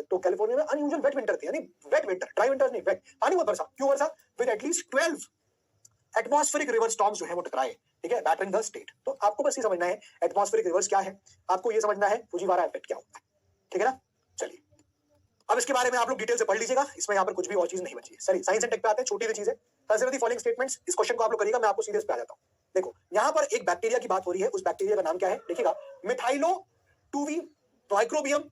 तो कैलिफोर्निया में अनयूजुअल वेट विंटर थी, यानी वेट विंटर, ड्राई विंटर नहीं, वेट, पानी बहुत बरसा। क्यों बरसा? With at least 12 atmospheric river storms जो है वो टकराए, ठीक है, बैटरिंग द स्टेट। तो आपको बस ये समझना है एटमॉस्फेरिक रिवर्स क्या है, आपको ये समझना है फुजीवारा इफेक्ट क्या होता है, ठीक है ना। चलिए अब इसके बारे में आप लोग डिटेल से पढ़ लीजिएगा, इसमें यहाँ पर कुछ भी और चीज नहीं बची है। चलिए साइंस एंड टेक पे आते हैं, छोटी सी चीज है, कंसीडर द फॉलोइंग स्टेटमेंट्स। इस क्वेश्चन को आप लोग करिएगा, मैं आपको सीधे पे आ जाता हूँ। देखो यहाँ पर एक बैक्टीरिया की बात हो रही है, उस बैक्टीरिया का नाम क्या है देखिएगा, मिथाइलो 2V माइक्रोबियम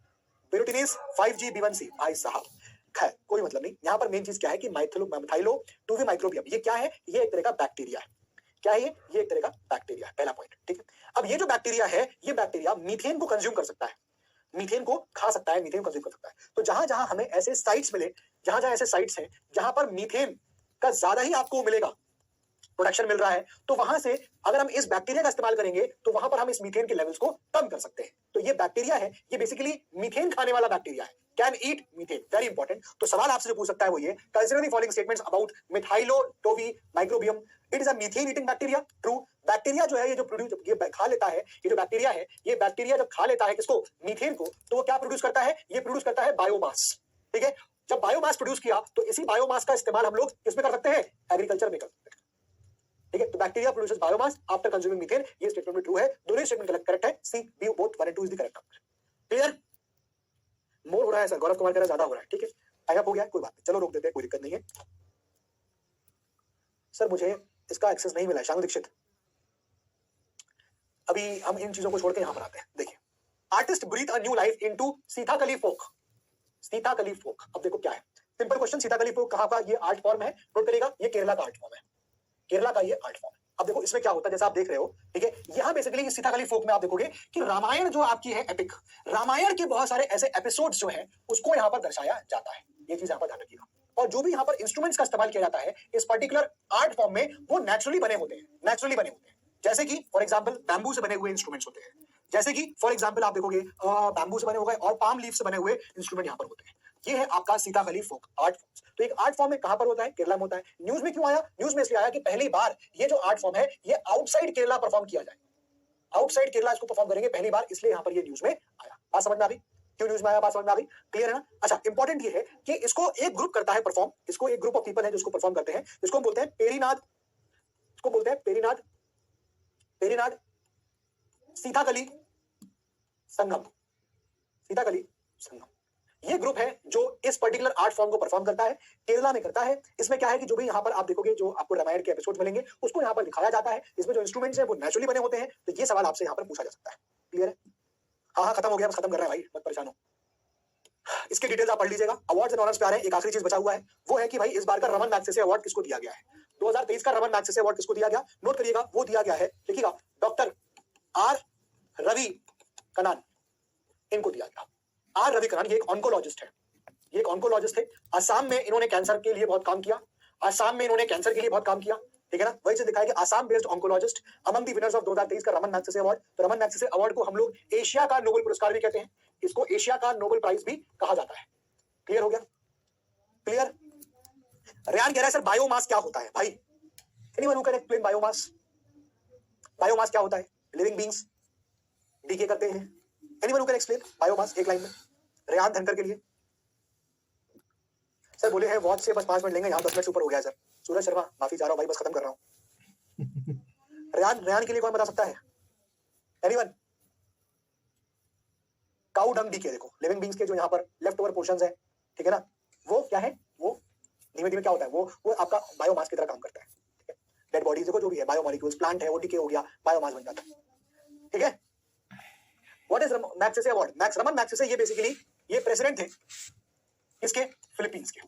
ब्यूटिनेस 5G B1C। भाई साहब खैर कोई मतलब नहीं, यहाँ पर मेन चीज क्या है कि मिथाइलो 2V माइक्रोबियम ये क्या है, ये एक तरह का बैक्टीरिया है। क्या है ये एक तरह का बैक्टीरिया है, पहला पॉइंट, ठीक है। अब ये जो बैक्टीरिया है, ये बैक्टीरिया मीथेन को कंज्यूम कर सकता है, मीथेन को खा सकता है, मीथेन कंज्यूम कर सकता है। तो जहां जहां हमें ऐसे साइट्स मिले, जहां जहां ऐसे साइट्स हैं जहां पर मीथेन का ज्यादा ही आपको मिलेगा, प्रोडक्शन मिल रहा है, तो वहां से अगर हम इस बैक्टीरिया का इस्तेमाल करेंगे तो वहां पर हम इस मीथेन के लेवल्स को कम कर सकते हैं। तो ये बैक्टीरिया है, ये बेसिकली मीथेन खाने वाला बैक्टीरिया है, can eat methane, very important. तो सवाल आपसे जो पूछ सकता है वो ये, consider the following statements about methylo 2V microbium, it is a methane eating bacteria. True, bacteria जो है ये जो प्रोड्यूस ये खा लेता है, ये जो बैक्टीरिया है, ये बैक्टीरिया जब खा लेता है किसको, मीथेन को, तो वो क्या प्रोड्यूस करता है, ये प्रोड्यूस करता है बायोमास, ठीक है। जब बायोमास प्रोड्यूस किया तो इसी बायोमास का इस्तेमाल हम लोग किसमें कर सकते हैं, एग्रीकल्चर में कर सकते हैं, ठीक है। तो bacteria produces biomass after consuming methane, ये स्टेटमेंट भी ट्रू है, दोनों स्टेटमेंट करेक्ट है, C B both 1 and 2 is the correct answer. Clear, more हो रहा है सर, गौरव कुमार कह रहा है ज्यादा हो रहा है, ठीक है, टाइम अप हो गया, कोई बात नहीं, चलो रोक देते हैं, कोई दिक्कत नहीं है। सर मुझे इसका एक्सेस नहीं मिला है, शानू दीक्षित। अभी हम इन चीजों को छोड़ के यहां पर आते हैं। देखिए, artist breathe a new life into Seethakali folk, Seethakali folk. अब देखो क्या है, सिंपल क्वेश्चन, सीताकली फोक कहां का ये आर्ट फॉर्म है, नोट करिएगा, ये केरला का आर्ट फॉर्म है, केरला का ये आर्ट फॉर्म है। अब देखो इसमें क्या होता है, जैसा आप देख रहे हो, ठीक है, यहाँ बेसिकली सीताकली फोक में आप देखोगे कि रामायण जो आपकी है एपिक, रामायण के बहुत सारे ऐसे एपिसोड्स जो हैं उसको यहाँ पर दर्शाया जाता है, ये चीज यहाँ पर ध्यान रखिएगा। और जो भी यहाँ पर इंस्ट्रूमेंट्स का इस्तेमाल किया जाता है इस पर्टिकुलर आर्ट फॉर्म में, वो नेचुरली बने होते हैं, नेचुरली बने होते हैं। जैसे कि फॉर एग्जाम्पल बैम्बू से बने हुए इंस्ट्रूमेंट्स होते हैं, जैसे कि फॉर एग्जाम्पल आप देखोगे बैम्बू से बने हुए और पाम लीफ से बने हुए इंस्ट्रूमेंट यहाँ पर होते हैं। ये है आपका सीताकली फोक आर्ट फॉर्म। तो एक आर्ट फॉर्म में कहां पर होता है, केरला में होता है। न्यूज में क्यों आया, न्यूज में इसलिए आया कि पहली बार ये जो आर्ट फॉर्म है ये आउटसाइड केरला परफॉर्म किया जाए, आउटसाइड केरला इसको परफॉर्म करेंगे पहली बार, इसलिए यहाँ पर ये न्यूज में आया। बात समझ में आ गई, क्यों न्यूज में आया, बात समझ में आ गई, क्लियर है ना। अच्छा, इंपॉर्टेंट ये है कि इसको एक ग्रुप करता है परफॉर्म, इसको एक ग्रुप ऑफ पीपल है जो इसको परफॉर्म करते हैं, इसको हम बोलते हैं पेरीनाद, इसको बोलते हैं पेरीनाद, पेरीनाद सीताकली संगम, सीताकली संगम। ये ग्रुप है जो इस पर्टिकुलर आर्ट फॉर्म को परफॉर्म करता है, केरला में करता है। इसमें क्या है कि जो भी यहाँ पर आप देखोगे, जो आपको रामायण के एपिसोड मिलेंगे उसको यहाँ पर दिखाया जाता है, इसमें जो इंस्ट्रूमेंट्स हैं वो नेचुरली बने होते हैं। तो ये सवाल आपसे यहाँ पर पूछा जा सकता है, क्लियर है। हाँ हाँ खत्म हो गया, बस खत्म कर रहा है भाई, मत परेशान हो। इसके डिटेल्स आप पढ़ लीजिएगा। अवार्ड्स एंड ऑनर्स पे आ रहे हैं, एक आखिरी चीज बचा हुआ है, वो है कि भाई इस बार का रमन मैग्सेसे अवार्ड किसको दिया गया है, 2023 का रमन मैग्सेसे अवार्ड किसको दिया गया, नोट करिएगा, वो दिया गया है, लिखिएगा, डॉक्टर आर रवि कनान, इनको दिया गया। आर रवि कनान ये एक ऑन्कोलॉजिस्ट है, ये एक ऑन्कोलॉजिस्ट थे। असम में इन्होंने कैंसर के लिए बहुत काम किया, असम में इन्होंने कैंसर के लिए बहुत काम किया, ठीक है ना। वही से दिखाया कि Assam based oncologist among the winners of 2023 का रमन मैग्सेसे अवार्ड। तो रमन मैग्सेसे अवार्ड को हम लोग एशिया का नोबेल पुरस्कार भी कहते हैं, इसको एशिया का नोबेल प्राइज भी कहा जाता है। क्लियर हो गया, क्लियर। रेयान कह रहा है सर बायोमास क्या होता है, भाई anyone who can explain biomass, biomass क्या होता है, लिविंग बीइंग्स डीके करते हैं, anyone who can explain biomass, एक लाइन में रेयान धनकर के लिए। सर बोले हैं वॉच से बस 5 मिनट लेंगे, यहाँ 10 मिनट से ऊपर हो गया सर। सूरज शर्मा माफी चाह रहा हूँ भाई, बस खत्म कर रहा हूँ। रेयान के लिए कौन बता सकता है, एनीवन। काउ डंग डीके, देखो लिविंग बीइंग्स के जो यहाँ पर लेफ्ट ओवर पोर्शंस है, ठीक है ना, वो क्या है, वो धीमे धीमे क्या होता है, वो आपका बायोमास की तरह काम करता है, ठीक है। डेड बॉडीज देखो जो भी है, बायोमोलिक्यूल्स, प्लांट है वो डीके हो गया, बायोमास बन जाता है, ठीक है। What is Magsaysay award, Raman Magsaysay ये बेसिकली ये प्रेसिडेंट थे इसके, फिलीपींस के,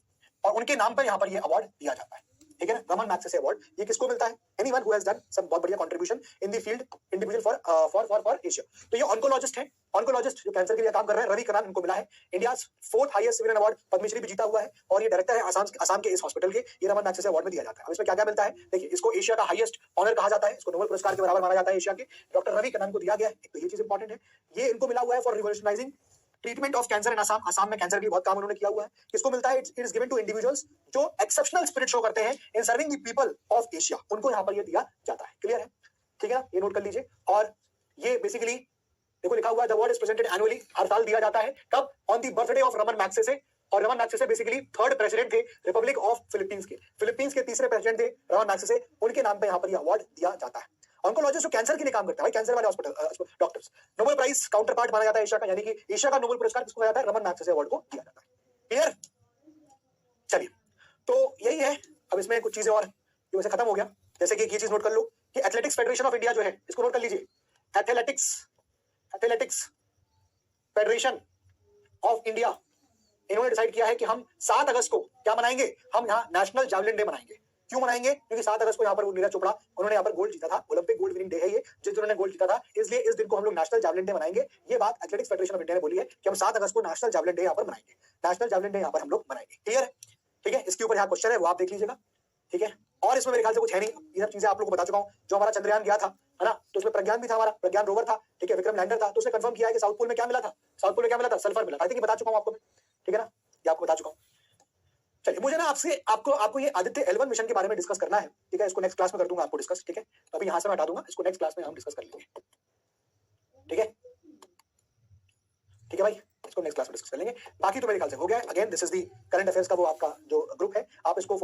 और उनके नाम पर यहाँ पर ये अवार्ड दिया जाता है, ठीक है ना। रमन मैग्सेसे अवार्ड ये किसको मिलता है, anyone who has done some बहुत बढ़िया contribution in the field individual for Asia. तो ये ऑन्कोलॉजिस्ट है, ऑन्कोलॉजिस्ट जो कैंसर के लिए काम कर रहे हैं, रवि कनान, इनको मिला है India 4th highest civilian award, Padmashri भी जीता हुआ है, और ये डायरेक्टर है असम के इस हॉस्पिटल के, ये रमन मैग्सेसे अवार्ड में दिया जाता है। अब इसमें क्या क्या मिलता है, देखिए, इसको एशिया का हाईएस्ट ऑनर कहा जाता है, इसको नोबेल पुरस्कार के बराबर माना जाता है एशिया के, डॉक्टर रवि कनान को दिया गया है, तो ये चीज इंपॉर्टेंट है। ये इनको मिला हुआ है for revolutionising treatment of cancer in Assam, Assam में कैंसर की बहुत काम उन्होंने किया हुआ है। किसको मिलता है, it is given to individuals जो एक्सेप्शनल स्पिरिट शो करते हैं in serving the people of Asia, उनको यहाँ पर ये दिया जाता है, क्लियर है, ठीक है ना, ये नोट कर लीजिए। और ये बेसिकली देखो लिखा हुआ है, the award is presented annually, हर साल दिया जाता है, कब, on the birthday of Ramon Magsaysay. और Ramon Magsaysay basically 3rd president थे रिपब्लिक ऑफ फिलीपींस के, फिलीपींस के 3रे प्रेसिडेंट थे रमन मैग्सेसे, उनके नाम पे यहाँ पर ये अवार्ड दिया जाता है। ऑन्कोलॉजिस्ट जो कैंसर के लिए काम करता है, कैंसर वाले hospital doctors, Nobel prize counterpart माना जाता है एशिया का, यानी कि एशिया का नोबेल पुरस्कार किसको दिया जाता है, रमन मैग्सेसे अवार्ड को दिया जाता है, क्लियर? चलिए, तो यही है। अब इसमें कुछ चीजें और ये वैसे खत्म हो गया, जैसे कि ये चीज नोट कर लो कि एथलेटिक्स फेडरेशन ऑफ इंडिया जो है, इसको नोट कर लीजिए। एथलेटिक्स फेडरेशन ऑफ इंडिया, इन्होंने डिसाइड किया है कि हम 7 अगस्त को क्या मनाएंगे, हम यहाँ नेशनल जावलिन डे मनाएंगे। क्यों मनाएंगे? क्योंकि 7 अगस्त को यहाँ पर वो नीरज चोपड़ा, उन्होंने यहाँ पर गोल्ड जीता था, ओलंपिक गोल्ड विनिंग डे है ये, जिस दिन उन्होंने गोल्ड जीता था, इसलिए इस दिन को हम लोग नेशनल जावलिन डे मनाएंगे। ये बात एथलेटिक्स फेडरेशन ऑफ इंडिया ने बोली है कि हम 7 अगस्त को नेशनल जावलिन डे यहाँ पर मनाएंगे, नेशनल जावलिन डे यहाँ पर हम लोग मनाएंगे। क्लियर है? ठीक है, इसके ऊपर यहाँ क्वेश्चन है, वो आप देख लीजिएगा। ठीक है, और इसमें मेरे ख्याल से कुछ है नहीं, ये सब चीजें आप लोगों को बता चुका हूँ। जो हमारा चंद्रयान गया था, है ना, तो उसमें प्रज्ञान भी था, हमारा प्रज्ञान रोवर था, ठीक है, विक्रम लैंडर था, तो उसने कंफर्म किया है कि साउथ पोल में क्या मिला था, साउथ पोल में क्या मिला था, सल्फर मिला था। आई थिंक बता चुका हूँ आपको मैं, ठीक है ना, ये आपको बता चुका हूँ। चलिए, मुझे ना आपको ये आदित्य L1 मिशन के बारे में डिस्कस करना है, ठीक है, इसको नेक्स्ट क्लास में कर दूंगा आपको डिस्कस, ठीक है, तो अभी यहाँ से मैं हटा दूंगा, इसको नेक्स्ट क्लास में हम डिस्कस कर लेंगे। ठीक है, ठीक है भाई, इसको नेक्स्ट क्लास में डिस्कस कर लेंगे। बाकी तो मेरे ख्याल से हो गया है। Again this is the current affairs का वो आपका जो ग्रुप है, आप इसको